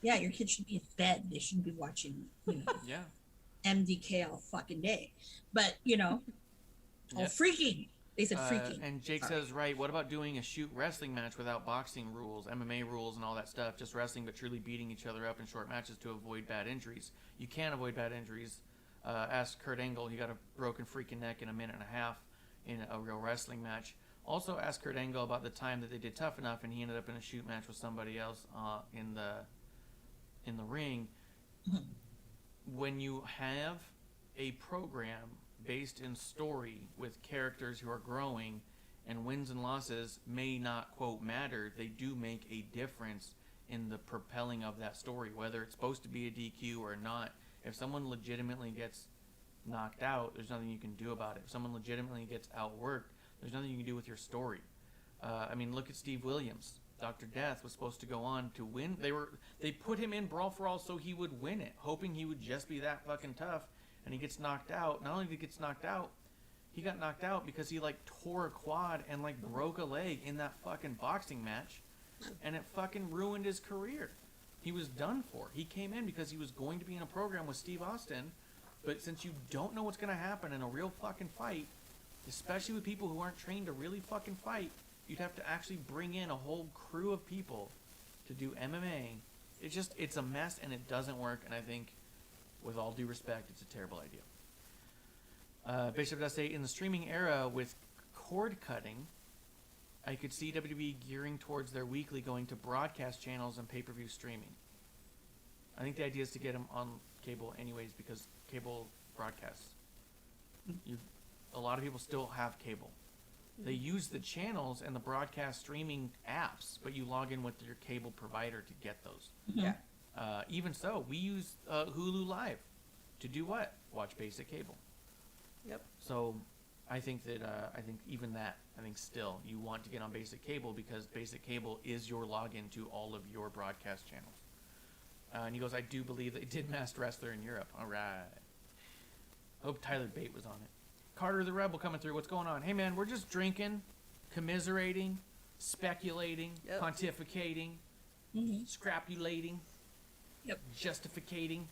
your kids should be in bed. They shouldn't be watching, you know, MDK all fucking day. But, you know, freaking. They said freaking. And Jake says, right, what about doing a shoot wrestling match without boxing rules, MMA rules, and all that stuff? Just wrestling, but truly beating each other up in short matches to avoid bad injuries. You can avoid bad injuries. Ask Kurt Angle. He got a broken freaking neck in a minute and a half in a real wrestling match. Also ask Kurt Angle about the time that they did Tough Enough, and he ended up in a shoot match with somebody else in the ring. When you have a program based in story with characters who are growing, and wins and losses may not, quote, matter, they do make a difference in the propelling of that story, whether it's supposed to be a DQ or not. If someone legitimately gets knocked out, there's nothing you can do about it. If someone legitimately gets outworked, there's nothing you can do with your story. I mean, look at Steve Williams. Dr. Death was supposed to go on to win. They put him in Brawl for All so he would win it, hoping he would just be that fucking tough. And he gets knocked out. Not only did he get knocked out, he got knocked out because he like tore a quad and like broke a leg in that fucking boxing match, and it fucking ruined his career. He was done for. He came in because he was going to be in a program with Steve Austin, but since you don't know what's going to happen in a real fucking fight, especially with people who aren't trained to really fucking fight, you'd have to actually bring in a whole crew of people to do MMA. It's a mess and it doesn't work, and I think, with all due respect, it's a terrible idea. Bishop does say, in the streaming era with cord cutting, I could see WWE gearing towards their weekly going to broadcast channels and pay-per-view streaming. I think the idea is to get them on cable anyways because cable broadcasts. A lot of people still have cable. They use the channels and the broadcast streaming apps, but you log in with your cable provider to get those. Yeah. Even so, we use Hulu Live to do what? Watch basic cable. Yep. So I think that I think still you want to get on basic cable because basic cable is your login to all of your broadcast channels. And he goes, I do believe they did Masked Wrestler in Europe. All right. Hope Tyler Bate was on it. Carter the Rebel coming through. What's going on? Hey, man, we're just drinking, commiserating, speculating, Yep. pontificating, scrapulating, justificating,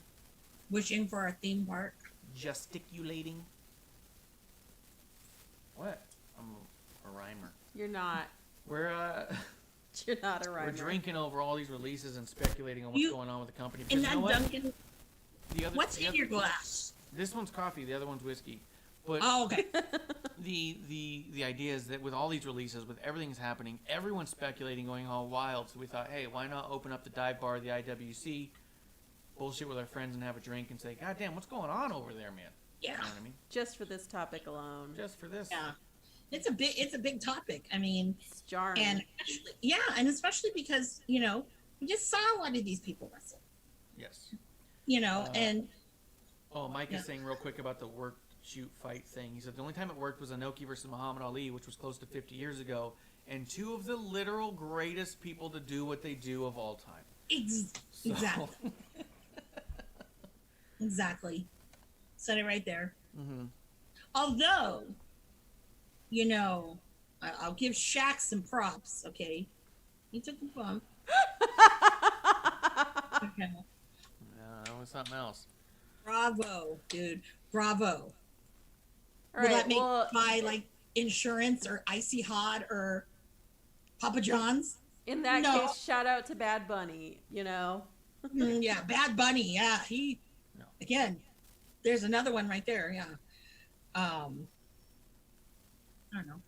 Wishing for a theme park. gesticulating. What? I'm a rhymer. You're not. We're You're not a rhymer. we're drinking over all these releases and speculating on what's going on with the company. And Because you know that what? Dunkin', What's in your glass? This one's coffee. The other one's whiskey. But Oh, okay. the idea is that with all these releases, with everything that's happening, everyone's speculating, going all wild. So we thought, hey, why not open up the dive bar of the IWC, bullshit with our friends, and have a drink and say, God damn, what's going on over there, man? Yeah. You know what I mean? Just for this topic alone. Just for this. Yeah. It's a big topic. I mean, It's jarring. and especially because, we just saw a lot of these people wrestle, Yes. and Oh, Mike Yeah. is saying real quick about the work, shoot, fight thing. He said the only time it worked was Inoki versus Muhammad Ali, which was close to 50 years ago, and two of the literal greatest people to do what they do of all time. So- exactly. Exactly. Said it right there. Mhm. Although, I'll give Shaq some props, okay? He took the bump. Okay. No, that was something else. Bravo, dude. Bravo. All Will right, that make well, buy like insurance or Icy Hot or Papa John's? in that No. case, shout out to Bad Bunny, Yeah, Bad Bunny. Yeah, No. again. There's another one right there. Yeah. I don't know.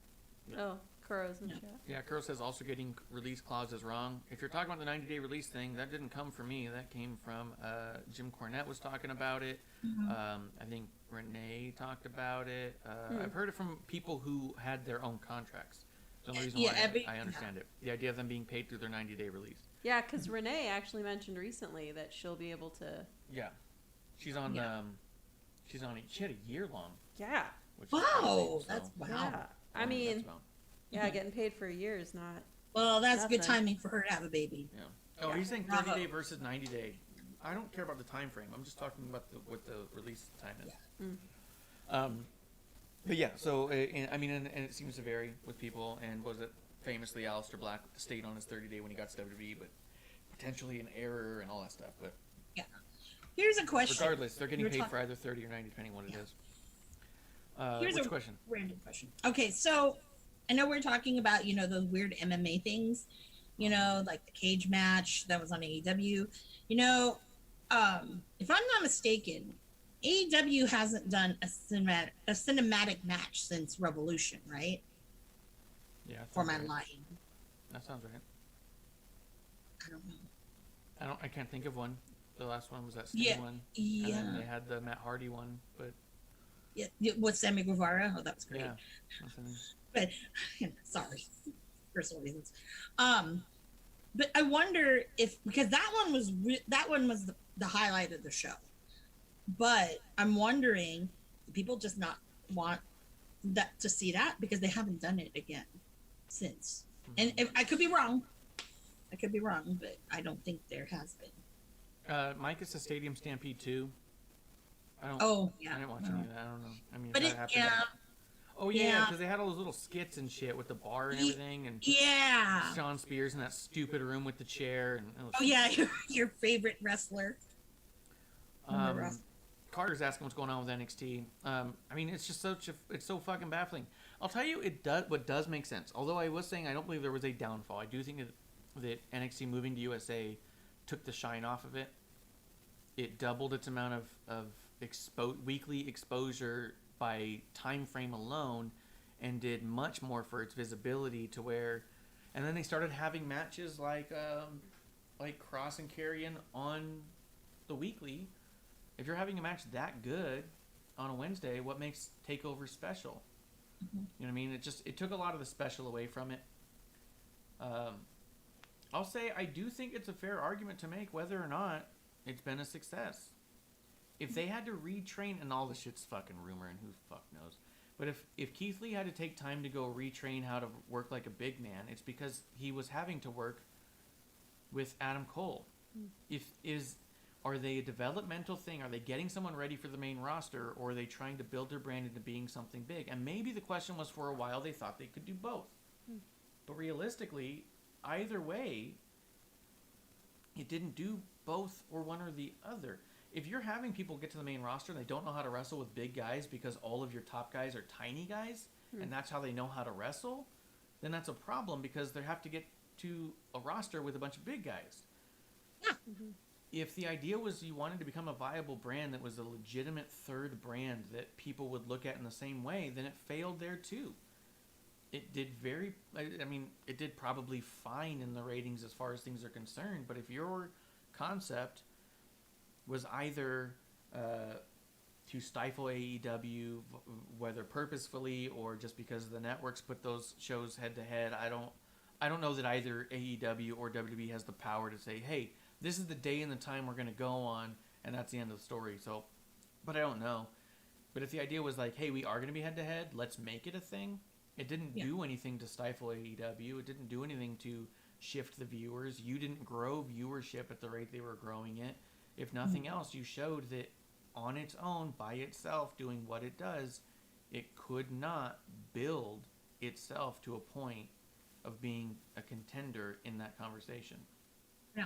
Oh, Kuro's in Yeah. chat. Yeah, Kuro says also getting release clauses wrong. If you're talking about the 90-day release thing, that didn't come from me. That came from Jim Cornette was talking about it. I think Renee talked about it. I've heard it from people who had their own contracts. The only reason why I understand it. The idea of them being paid through their 90-day release. Yeah, because Renee actually mentioned recently that she'll be able to. Yeah. She's on Yeah. she had a year long. Yeah. Which Wow, is that's insane, wow. Yeah. I that's mean, about- yeah, getting paid for a year is not. Well, that's good Nothing. timing for her to have a baby. Yeah. Oh, Yeah. he's saying Bravo. 30-day versus 90-day. I don't care about the time frame. I'm just talking about what the release time is. But yeah, so and it seems to vary with people. And was it famously Aleister Black stayed on his 30-day when he got to WWE, but potentially an error and all that stuff. But Here's a question. regardless, they're getting You're paid talk- for either 30 or 90, depending on what it is. Here's Which a question? random question. Okay, so I know we're talking about, those weird MMA things, like the cage match that was on AEW. If I'm not mistaken, AEW hasn't done a cinematic match since Revolution, right? Yeah. that Or sounds am I right. lying? That sounds right. I don't know. I can't think of one. The last one was that Sting Yeah, one. And then Yeah. they had the Matt Hardy one, but Yeah. With Sammy Guevara? Oh, that was great. yeah. Nothing. But sorry, personal reasons. But I wonder if, because that one was the highlight of the show. But I'm wondering, do people just not want that to see that because they haven't done it again since? And if I could be wrong, but I don't think there has been. Mike, it's a Stadium Stampede 2. I don't. Oh yeah, I didn't watch any of that. I don't know. I mean, but if it, that happened. yeah, Oh yeah, yeah. because they had all those little skits and shit with the bar and Ye- everything, and yeah. Sean Spears in that stupid room with the chair. And it was, Oh yeah, your favorite wrestler. Rough. Carter's asking what's going on with NXT. I mean, it's just it's so fucking baffling. I'll tell you, what does make sense. Although I was saying I don't believe there was a downfall. I do think that NXT moving to USA took the shine off of it. It doubled its amount of weekly exposure by time frame alone, and did much more for its visibility to where, and then they started having matches like Cross and Carrion on the weekly. If you're having a match that good on a Wednesday, what makes TakeOver special? Mm-hmm. You know what I mean? It took a lot of the special away from it. I'll say I do think it's a fair argument to make whether or not it's been a success. If they had to retrain, and all this shit's fucking rumor and who fuck knows, but if Keith Lee had to take time to go retrain how to work like a big man, it's because he was having to work with Adam Cole. Are they a developmental thing? Are they getting someone ready for the main roster, or are they trying to build their brand into being something big? And maybe the question was, for a while they thought they could do both. But realistically, either way, it didn't do both or one or the other. If you're having people get to the main roster and they don't know how to wrestle with big guys because all of your top guys are tiny guys, and that's how they know how to wrestle, then that's a problem because they have to get to a roster with a bunch of big guys. Yeah. If the idea was you wanted to become a viable brand that was a legitimate third brand that people would look at in the same way, then it failed there too. It did it did probably fine in the ratings as far as things are concerned, but if your concept was either to stifle AEW, whether purposefully or just because the networks put those shows head to head, I don't know that either AEW or WWE has the power to say, hey, this is the day and the time we're going to go on, and that's the end of the story. So, but I don't know. But if the idea was like, hey, we are going to be head to head, let's make it a thing. It didn't do anything to stifle AEW. It didn't do anything to shift the viewers. You didn't grow viewership at the rate they were growing it. If nothing else, you showed that on its own, by itself, doing what it does, it could not build itself to a point of being a contender in that conversation. Yeah.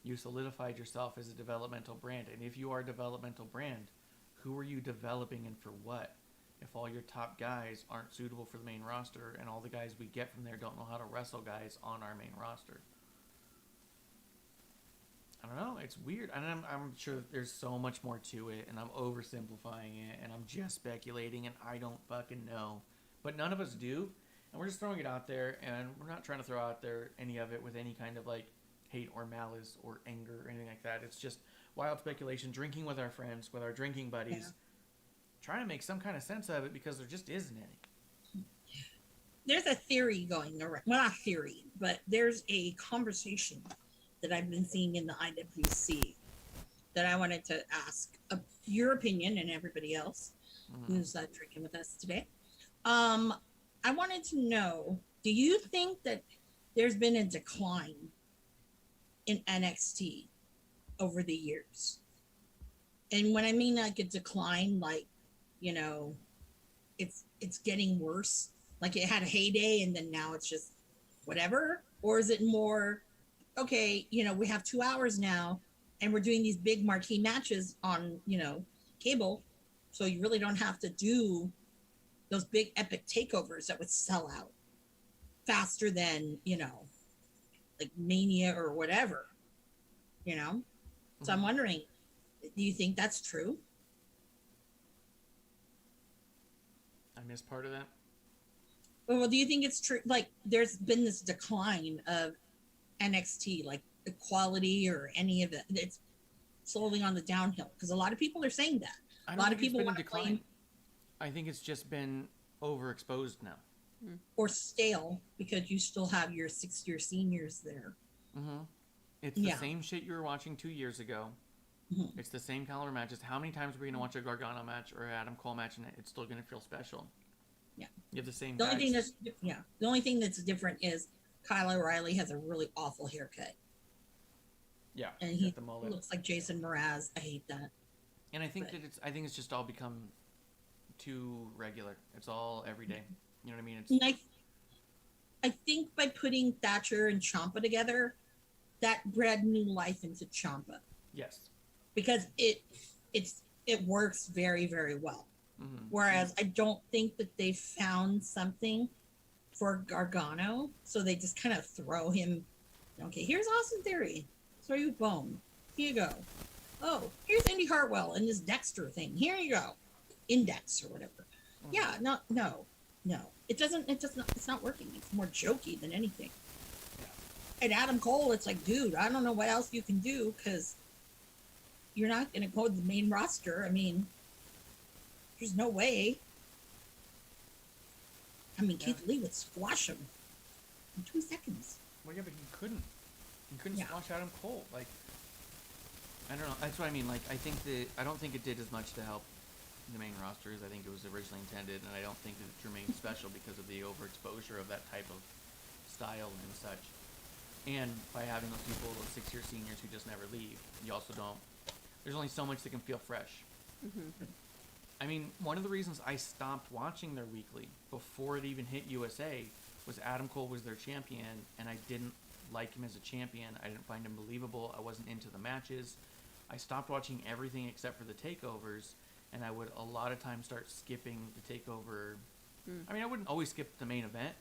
You solidified yourself as a developmental brand. And if you are a developmental brand, who are you developing and for what? If all your top guys aren't suitable for the main roster and all the guys we get from there don't know how to wrestle guys on our main roster. I don't know. It's weird. And I'm sure there's so much more to it, and I'm oversimplifying it, and I'm just speculating, and I don't fucking know. But none of us do, and we're just throwing it out there, and we're not trying to throw out there any of it with any kind of, like, hate or malice or anger or anything like that. It's just wild speculation, drinking with our friends, with our drinking buddies, trying to make some kind of sense of it because there just isn't any. There's a theory going around. Well, not theory, but there's a conversation that I've been seeing in the IWC that I wanted to ask your opinion and everybody else who's drinking with us today. I wanted to know, do you think that there's been a decline in NXT over the years? And when I mean like a decline, like, you know, it's getting worse, like it had a heyday and then now it's just whatever? Or is it more, okay, you know, we have 2 hours now and we're doing these big marquee matches on, you know, cable, so you really don't have to do those big epic takeovers that would sell out faster than, you know, like Mania or whatever, you know? So I'm wondering, do you think that's true? I missed part of that. Well, do you think it's true? Like, there's been this decline of NXT, like the quality or any of it. It's slowly on the downhill because a lot of people are saying that. A lot of people want to claim, I think it's just been overexposed now. Or stale because you still have your 6-year seniors there. It's the same shit you were watching 2 years ago. It's the same caliber matches. How many times are we going to watch a Gargano match or an Adam Cole match and it's still going to feel special? Yeah. You have the same The guys. only thing that's different is Kyle O'Reilly has a really awful haircut. Yeah. And he the mullet. looks like Jason Mraz. I hate that. And I think I think it's just all become too regular. It's all every day. You know what I mean? And I think by putting Thatcher and Ciampa together, that bred new life into Ciampa. Yes. Because it works very, very well. Whereas I don't think that they found something for Gargano, so they just kind of throw him. Okay, here's Austin Theory. Throw you bone. Here you go. Oh, here's Indy Hartwell and this Dexter thing. Here you go. Index or whatever. Yeah, no. No, it doesn't. It's not working. It's more jokey than anything. And Adam Cole, it's like, dude, I don't know what else you can do because you're not going to go to the main roster. I mean, there's no way. I mean, Keith Lee would squash him in 2 seconds. Well, yeah, but he couldn't. He couldn't Yeah. squash Adam Cole. Like, I don't know. That's what I mean. Like, I don't think it did as much to help the main roster as I think it was originally intended, and I don't think that it remained special because of the overexposure of that type of style and such. And by having those people, those 6-year seniors who just never leave, you also don't. There's only so much that can feel fresh. I mean, one of the reasons I stopped watching their weekly before it even hit USA was Adam Cole was their champion, and I didn't like him as a champion. I didn't find him believable. I wasn't into the matches. I stopped watching everything except for the takeovers, and I would a lot of times start skipping the takeover. I mean, I wouldn't always skip the main event,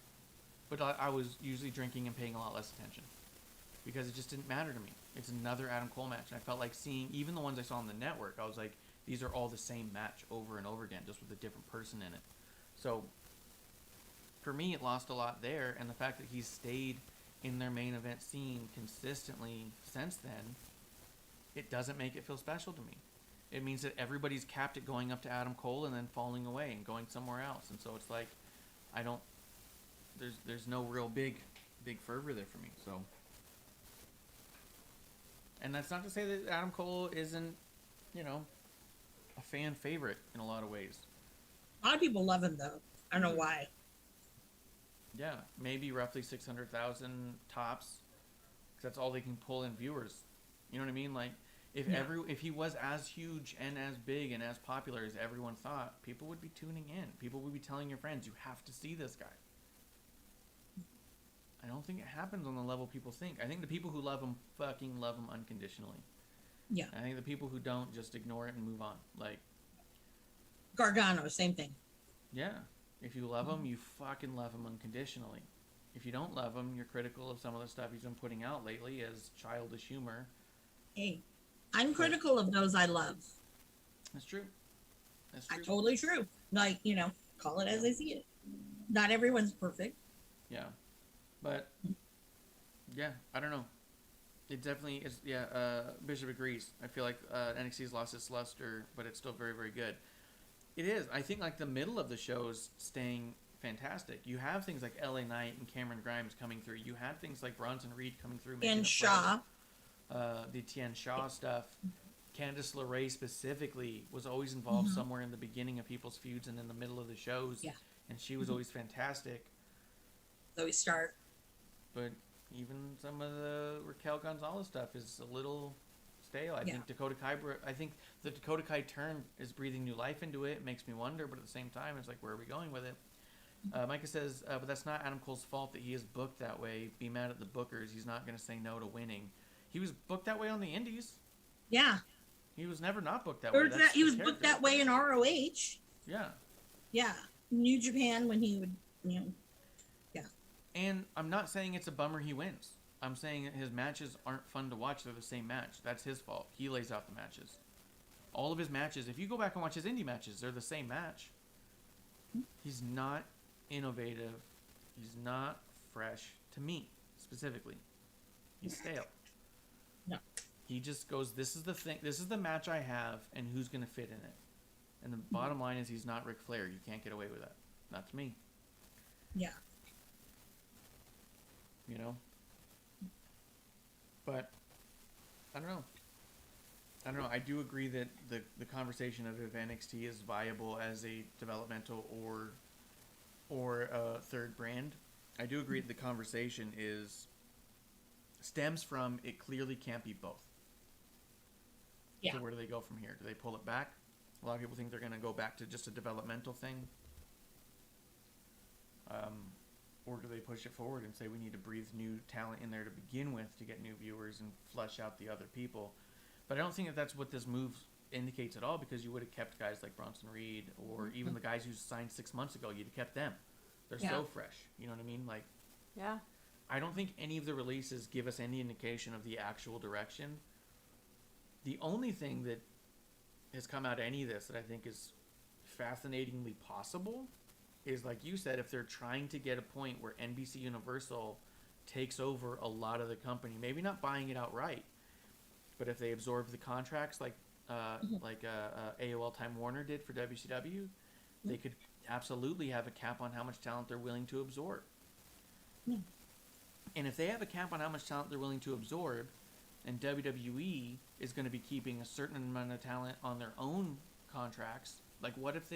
but I was usually drinking and paying a lot less attention because it just didn't matter to me. It's another Adam Cole match, and I felt like seeing even the ones I saw on the network, I was like, these are all the same match over and over again, just with a different person in it. So for me, it lost a lot there, and the fact that he's stayed in their main event scene consistently since then, it doesn't make it feel special to me. It means that everybody's capped at going up to Adam Cole and then falling away and going somewhere else, and so it's like, I don't. There's no real big fervor there for me. So, and that's not to say that Adam Cole isn't, a fan favorite in a lot of ways. A lot of people love him, though. I don't know why. Yeah, maybe roughly 600,000 tops, because that's all they can pull in viewers. You know what I mean? Like, if he was as huge and as big and as popular as everyone thought, people would be tuning in. People would be telling your friends, you have to see this guy. I don't think it happens on the level people think. I think the people who love him fucking love him unconditionally. Yeah. I think the people who don't just ignore it and move on. Like, Gargano, same thing. yeah. If you love him, you fucking love him unconditionally. If you don't love him, you're critical of some of the stuff he's been putting out lately as childish humor. Hey, I'm critical of those I love. That's true. That's true. Totally true. Like, call it as I see it. Not everyone's perfect. Yeah. But, yeah, I don't know. It definitely is, Bishop agrees. I feel like NXT's lost its luster, but it's still very, very good. It is. I think, like, the middle of the show's staying fantastic. You have things like LA Knight and Cameron Grimes coming through. You had things like Bronson Reed coming through. And Shaw. The Tien Shaw stuff. Candice LeRae specifically was always involved somewhere in the beginning of people's feuds and in the middle of the shows. Yeah. And she was always fantastic. So we start. But even some of the Raquel Gonzalez stuff is a little stale. I think the Dakota Kai turn is breathing new life into it. It makes me wonder, but at the same time, it's like, where are we going with it? Micah says, but that's not Adam Cole's fault that he is booked that way. Be mad at the bookers. He's not going to say no to winning. He was booked that way on the Indies. Yeah. He was never not booked that way. He was booked that way in ROH. Yeah. Yeah. New Japan when he would, Yeah. And I'm not saying it's a bummer he wins. I'm saying that his matches aren't fun to watch. They're the same match. That's his fault. He lays out the matches. All of his matches, if you go back and watch his indie matches, they're the same match. He's not innovative. He's not fresh. To me, specifically. He's stale. No. He just goes, this is the thing. This is the match I have, and who's going to fit in it? And the bottom line is he's not Ric Flair. You can't get away with that. Not to me. Yeah. But I don't know. I do agree that the conversation of if NXT is viable as a developmental or a third brand, I do agree that the conversation stems from it clearly can't be both. Yeah. So where do they go from here? Do they pull it back? A lot of people think they're going to go back to just a developmental thing. Or do they push it forward and say we need to breathe new talent in there to begin with to get new viewers and flesh out the other people? But I don't think that that's what this move indicates at all, because you would have kept guys like Bronson Reed or even the guys who signed 6 months ago. You'd have kept them. They're so fresh. You know what I mean? Like, Yeah. I don't think any of the releases give us any indication of the actual direction. The only thing that has come out of any of this that I think is fascinatingly possible is, like you said, if they're trying to get a point where NBC Universal takes over a lot of the company, maybe not buying it outright, but if they absorb the contracts like AOL Time Warner did for WCW, they could absolutely have a cap on how much talent they're willing to absorb. Yeah. And if they have a cap on how much talent they're willing to absorb, and WWE is going to be keeping a certain amount of talent on their own contracts, like what if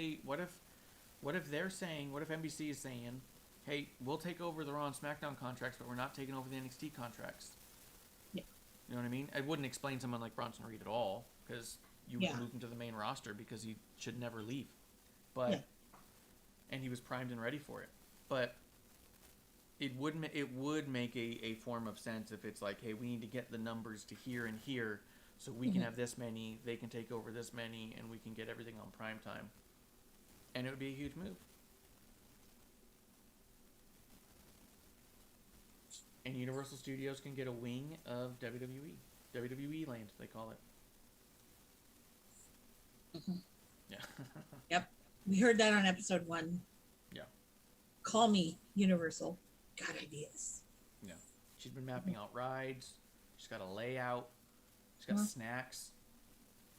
they're saying, what if NBC is saying, hey, we'll take over the Raw and SmackDown contracts, but we're not taking over the NXT contracts. Yeah. You know what I mean? I wouldn't explain someone like Bronson Reed at all, because you would move him to the main roster because he should never leave. But and he was primed and ready for it. But it would make a form of sense if it's like, hey, we need to get the numbers to here and here so we can have this many, they can take over this many, and we can get everything on prime time. And it would be a huge move. And Universal Studios can get a wing of WWE. WWE Land, they call it. Yeah. Yep. We heard that on episode 1. Yeah. Call me Universal. Got ideas. Yeah. She's been mapping out rides. She's got a layout. She's got snacks.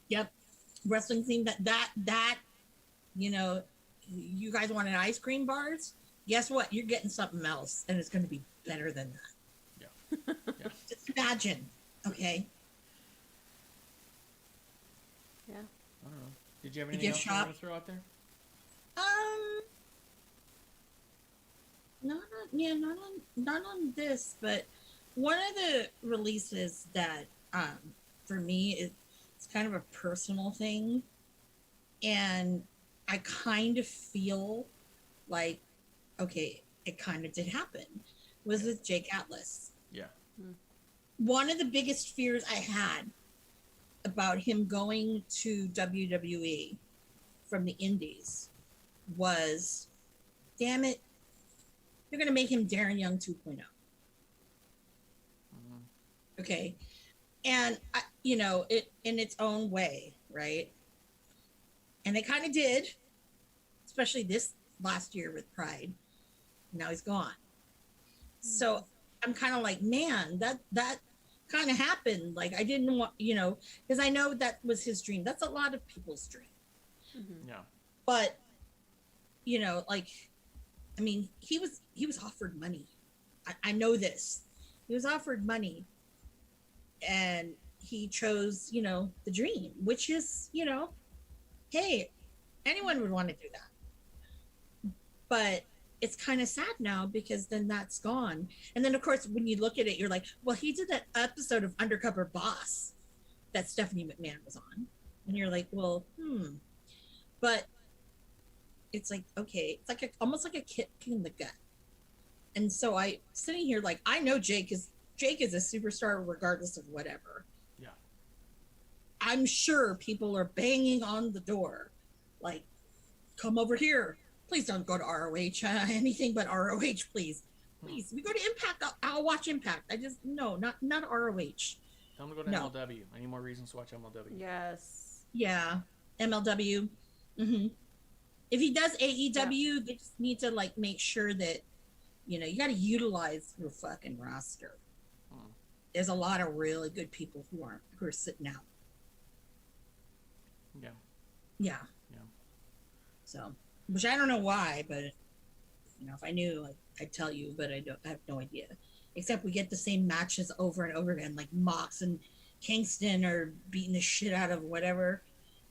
Yep. Wrestling theme that you guys wanted ice cream bars? Guess what? You're getting something else, and it's going to be better than that. Yeah. Yeah. Just imagine. Okay. Yeah. I don't know. Did you have anything else you want to throw out there? Not on this, but one of the releases that for me it's kind of a personal thing, and I kind of feel like, okay, it kind of did happen, was with Jake Atlas. Yeah. One of the biggest fears I had about him going to WWE from the indies was, damn it, you're going to make him Darren Young 2.0. Okay. And, it in its own way, right? And they kind of did, especially this last year with Pride. Now he's gone. So I'm kind of like, man, that kind of happened. Like, I didn't want, because I know that was his dream. That's a lot of people's dream. Yeah. But, he was offered money. I know this. He was offered money, and he chose, the dream, which is, hey, anyone would want to do that. But it's kind of sad now because then that's gone. And then, of course, when you look at it, you're like, well, he did that episode of Undercover Boss that Stephanie McMahon was on. And you're like, well, But it's like, okay, it's like almost like a kick in the gut. And so sitting here like, I know Jake is a superstar regardless of whatever. Yeah. I'm sure people are banging on the door like, come over here. Please don't go to ROH. Anything but ROH, please. Please. We go to Impact. I'll watch Impact. Not ROH. Tell them to go to MLW. Any more reasons to watch MLW? Yes. Yeah. MLW. If he does AEW, they just need to make sure that, you got to utilize your fucking roster. There's a lot of really good people who are sitting out. Yeah. Yeah. Yeah. So, which I don't know why, but if I knew, I'd tell you, but I have no idea. Except we get the same matches over and over again, like Mox and Kingston are beating the shit out of whatever,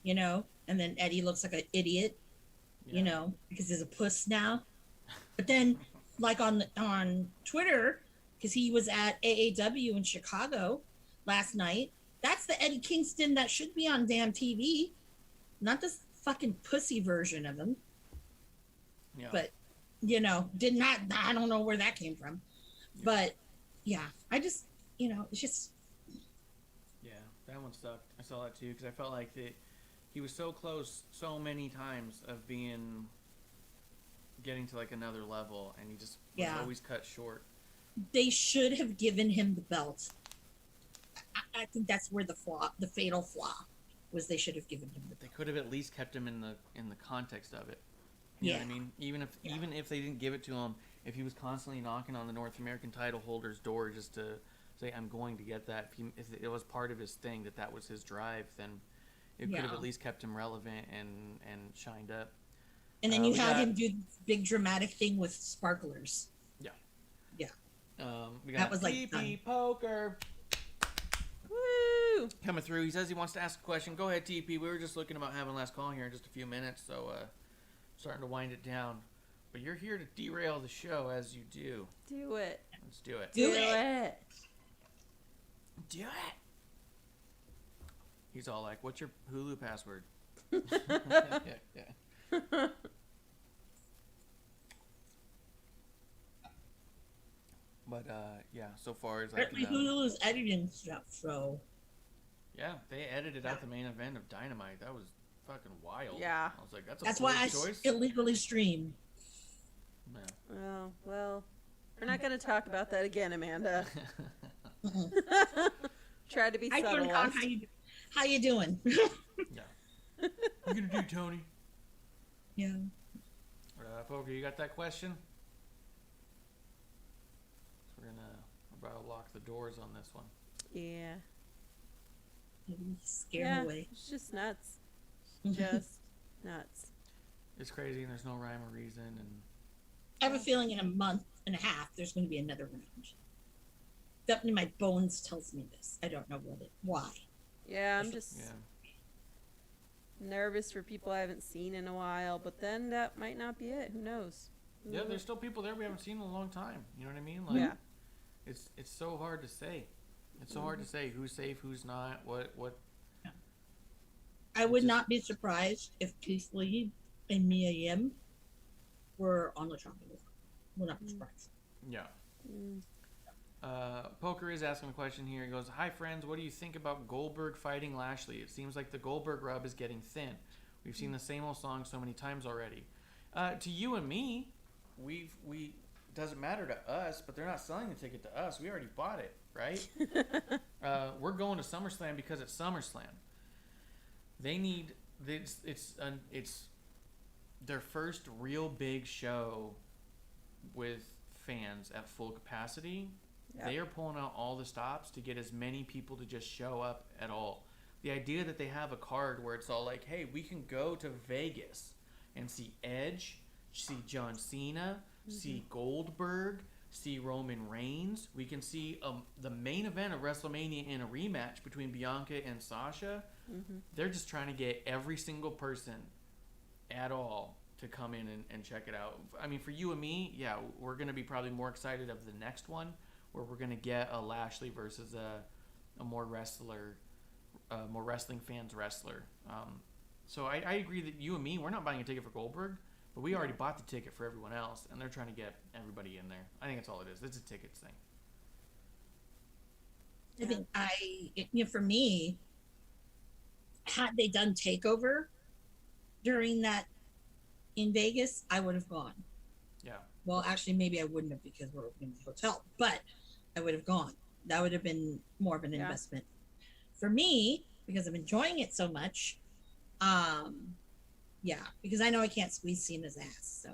and then Eddie looks like an idiot, because he's a puss now. But then, on Twitter, because he was at AAW in Chicago last night, that's the Eddie Kingston that should be on damn TV, not this fucking pussy version of him. Yeah. But, did not, I don't know where that came from. Yeah. But, yeah, I just, it's just. Yeah, that one sucked. I saw that too, because I felt like he was so close so many times of getting to another level, and he just was always cut short. They should have given him the belt. I think that's where the fatal flaw was. They should have given him the belt. They could have at least kept him in the context of it. You know what I mean? Even if they didn't give it to him, if he was constantly knocking on the North American title holder's door just to say, I'm going to get that, if it was part of his thing, that was his drive, then it could have at least kept him relevant and shined up. And then you had him do this big dramatic thing with sparklers. Yeah. Yeah. We got That was like TP Poker. Woo! Coming through. He says he wants to ask a question. Go ahead, TP. We were just looking about having last call here in just a few minutes, so starting to wind it down. But you're here to derail the show as you do. Do it. Let's do it. Do it. Do it. He's all like, "What's your Hulu password?" yeah. But yeah, so far as Apparently Hulu's editing stuff, so yeah, they edited out the main event of Dynamite. That was fucking wild. Yeah. I was like, that's why I choice. illegally stream. Yeah. Oh, well, we're not going to talk about that again, Amanda. Try to be Hi, subtle. Con, how you doing? Yeah. What are you gonna do, Tony? Yeah. Poker, you got that question? So we're about to lock the doors on this one. Yeah. Scare him away. It's just nuts. Just nuts. It's crazy, and there's no rhyme or reason, and I have a feeling in a month and a half there's going to be another round. Something in my bones tells me this. I don't know why. Yeah, I'm just nervous for people I haven't seen in a while, but then that might not be it. Who knows? yeah, there's still people there we haven't seen in a long time. You know what I mean? Like, Yeah. It's so hard to say. It's so hard to say who's safe, who's not, what. I would not be surprised if Keith Lee and Mia Yim were on the chopping block. Would not be surprised. Yeah. Mm. Poker is asking a question here. He goes, "Hi friends, what do you think about Goldberg fighting Lashley? It seems like the Goldberg rub is getting thin. We've seen the same old song so many times already. To you and me, we doesn't matter to us, but they're not selling the ticket to us. We already bought it, right? We're going to SummerSlam because it's SummerSlam. They need it's their first real big show with fans at full capacity." Yep. They are pulling out all the stops to get as many people to just show up at all. The idea that they have a card where it's all like, hey, we can go to Vegas and see Edge, see John Cena, see Goldberg, see Roman Reigns. We can see the main event of WrestleMania in a rematch between Bianca and Sasha. They're just trying to get every single person at all to come in and check it out. I mean, for you and me, yeah, we're going to be probably more excited of the next one, where we're going to get a Lashley versus a more wrestling fans wrestler. So I agree that you and me, we're not buying a ticket for Goldberg, but we already bought the ticket for everyone else, and they're trying to get everybody in there. I think that's all it is. It's a tickets thing. I think for me, had they done TakeOver during that in Vegas, I would have gone. Yeah. Well, actually, maybe I wouldn't have because we're opening the hotel, but I would have gone. That would have been more of an investment for me because I'm enjoying it so much. Yeah, because I know I can't squeeze Cena's ass. So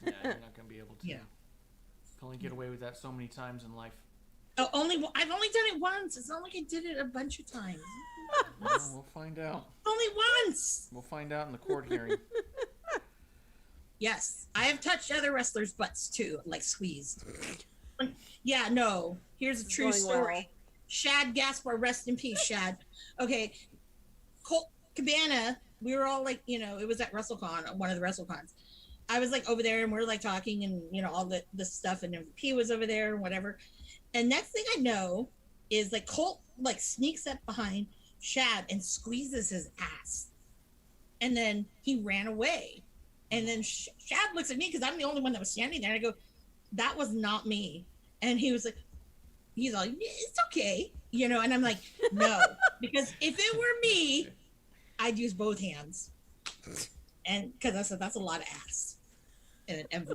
Yeah, you're not going to be able to. Yeah. You can only get away with that so many times in life. I've only done it once. It's not like I did it a bunch of times. Well, we'll find out. Only once. We'll find out in the court hearing. Yes, I have touched other wrestlers' butts too, like squeezed. Yeah, no. Here's a true going story. well. Shad Gaspar, rest in peace, Shad. Okay, Colt Cabana. We were all like, it was at WrestleCon, one of the WrestleCons. I was like over there, and we are like talking, and all the stuff, and MVP was over there, and whatever. And next thing I know, is like Colt like sneaks up behind Shad and squeezes his ass, and then he ran away. And then Shad looks at me because I'm the only one that was standing there. And I go, that was not me. And he's like, it's okay. And I'm like, no, because if it were me, I'd use both hands. And because I said, that's a lot of ass. And then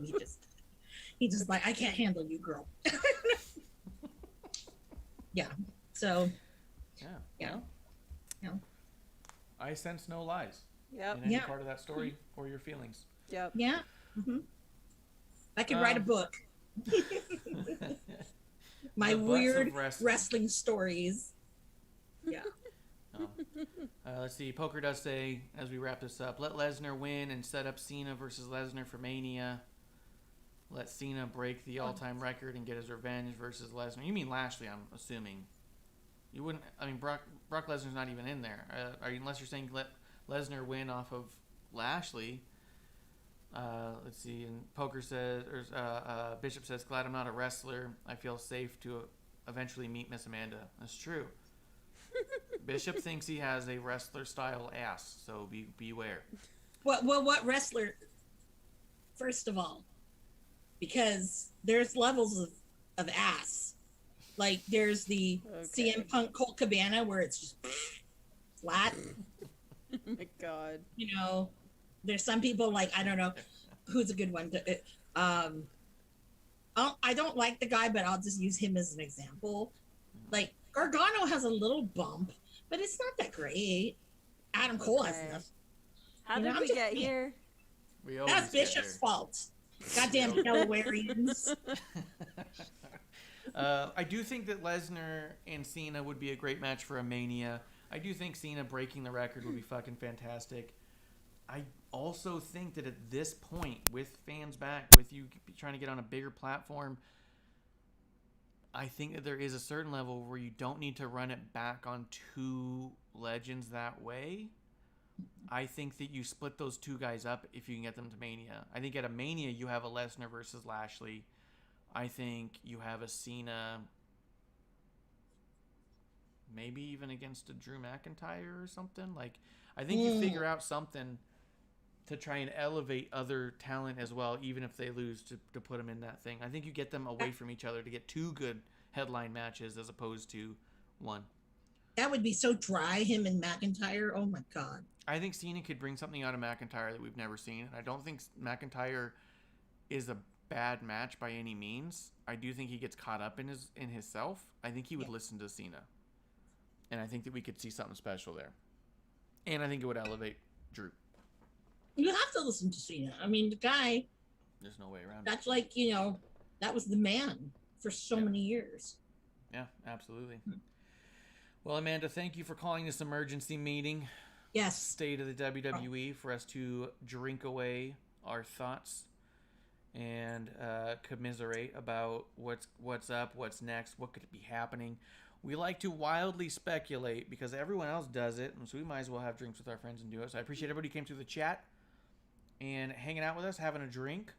he just like, I can't handle you, girl. Yeah. So, Yeah. I sense no lies Yep. in any Yeah. part of that story or your feelings. Yep. Yeah. Mm-hmm. I could write a book. My The butts of weird wrestling. wrestling stories. Yeah. Let's see. Poker does say, as we wrap this up, let Lesnar win and set up Cena versus Lesnar for Mania. Let Cena break the all-time record and get his revenge versus Lesnar. You mean Lashley, I'm assuming. You wouldn't... I mean, Brock Lesnar's not even in there. Unless you're saying let Lesnar win off of Lashley. Let's see. And Poker says... Or Bishop says, glad I'm not a wrestler. I feel safe to eventually meet Miss Amanda. That's true. Bishop thinks he has a wrestler-style ass, so beware. What wrestler? First of all, because there's levels of ass. Like there's the CM Punk Colt Cabana where it's just flat. Oh my God. You know, there's some people like, I don't know who's a good one. I don't like the guy, but I'll just use him as an example. Like Gargano has a little bump, but it's not that great. Adam Cole has enough. How You know, did I'm we just get saying. here? We always That's get Bishop's there. fault. Goddamn Delawareans. I do think that Lesnar and Cena would be a great match for a Mania. I do think Cena breaking the record would be fucking fantastic. I also think that at this point, with fans back, with you trying to get on a bigger platform, I think that there is a certain level where you don't need to run it back on two legends that way. I think that you split those two guys up if you can get them to Mania. I think at a Mania, you have a Lesnar versus Lashley. I think you have a Cena, maybe even against a Drew McIntyre or something. Like, I think you figure out something to try and elevate other talent as well, even if they lose, to put them in that thing. I think you get them away from each other to get two good headline matches as opposed to one. That would be so dry, him and McIntyre. Oh my God. I think Cena could bring something out of McIntyre that we've never seen. I don't think McIntyre is a bad match by any means. I do think he gets caught up in his self. I think he would listen to Cena. And I think that we could see something special there. And I think it would elevate Drew. You have to listen to Cena. I mean, the guy, There's no way around it. that's like, that was the man for so many years. Yeah, absolutely. Well, Amanda, thank you for calling this emergency meeting. Yes. State of the WWE for us to drink away our thoughts and commiserate about what's up, what's next, what could be happening. We like to wildly speculate because everyone else does it, and so we might as well have drinks with our friends and do it. So I appreciate everybody who came through the chat and hanging out with us, having a drink.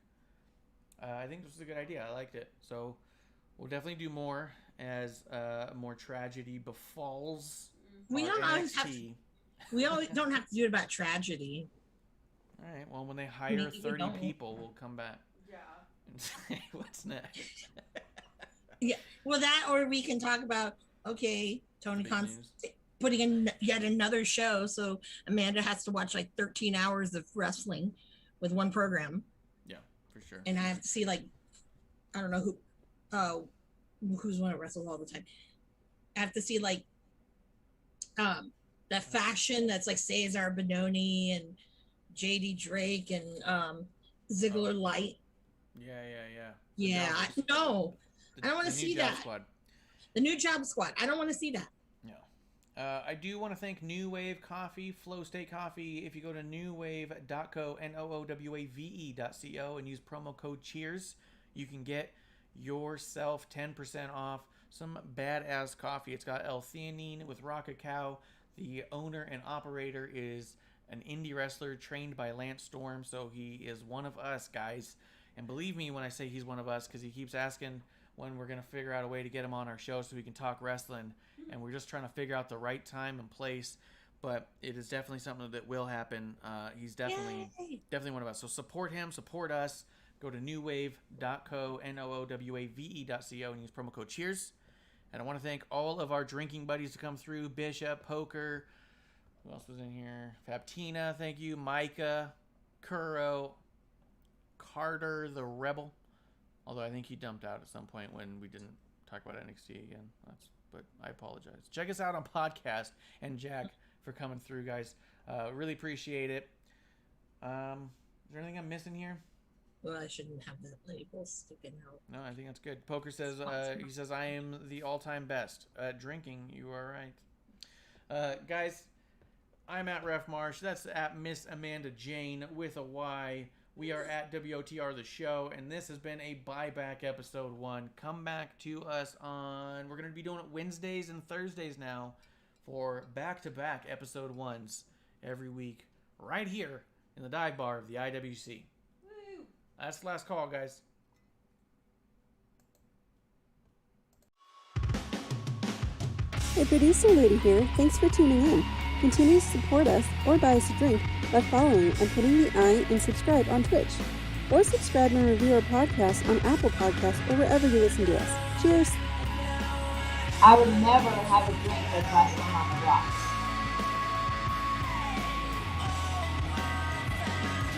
I think this was a good idea. I liked it. So we'll definitely do more as more tragedy befalls. We our don't always have NXT. We always don't have to do it about tragedy. All right. Well, when they hire Maybe we 30 don't. people, we'll come back Yeah. and say what's next. Yeah. Well, that, or we can talk about, okay, Tony Big Khan's news. putting in yet another show, so Amanda has to watch like 13 hours of wrestling with one program, Yeah, for sure. and I have to see, like, I don't know who's one that wrestles all the time. I have to see, like, that faction that's like Cesar Bononi and JD Drake and Ziggler Light. Yeah. Yeah, I know. I don't want to The see New Job that. Squad. The New Job Squad. I don't want to see that. No. I do want to thank New Wave Coffee, Flow State Coffee. If you go to newwave.co, NOOWAVE.co, and use promo code CHEERS, you can get yourself 10% off some badass coffee. It's got L-theanine with raw cacao. The owner and operator is an indie wrestler trained by Lance Storm, so he is one of us, guys. And believe me when I say he's one of us, because he keeps asking when we're going to figure out a way to get him on our show so we can talk wrestling. And we're just trying to figure out the right time and place. But it is definitely something that will happen. He's definitely one of us. So support him, support us. Go to newwave.co, NOOWAVE.co, and use promo code CHEERS. And I want to thank all of our drinking buddies to come through. Bishop, Poker, who else was in here? Fabtina, thank you. Micah, Kuro, Carter, the Rebel. Although I think he dumped out at some point when we didn't talk about NXT again. But I apologize. Check us out on podcast. And Jack for coming through, guys. Really appreciate it. Is there anything I'm missing here? Well, I shouldn't have that label sticking out. No, I think that's good. Poker says, he says, I am the all-time best at drinking. You are right. Guys, I'm at Ref Marsh. That's at Miss Amanda Jayne with a Y. We are at WOTR The Show, and this has been a BuyBack episode 1. Come back to us on, we're going to be doing it Wednesdays and Thursdays now for back-to-back episode 1s every week right here in the dive bar of the IWC. Woo! That's the last call, guys. Hey, producer lady here. Thanks for tuning in. Continue to support us or buy us a drink by following and putting the I in subscribe on Twitch. Or subscribe and review our podcast on Apple Podcasts or wherever you listen to us. Cheers! I would never have a drink with wrestling on the rocks.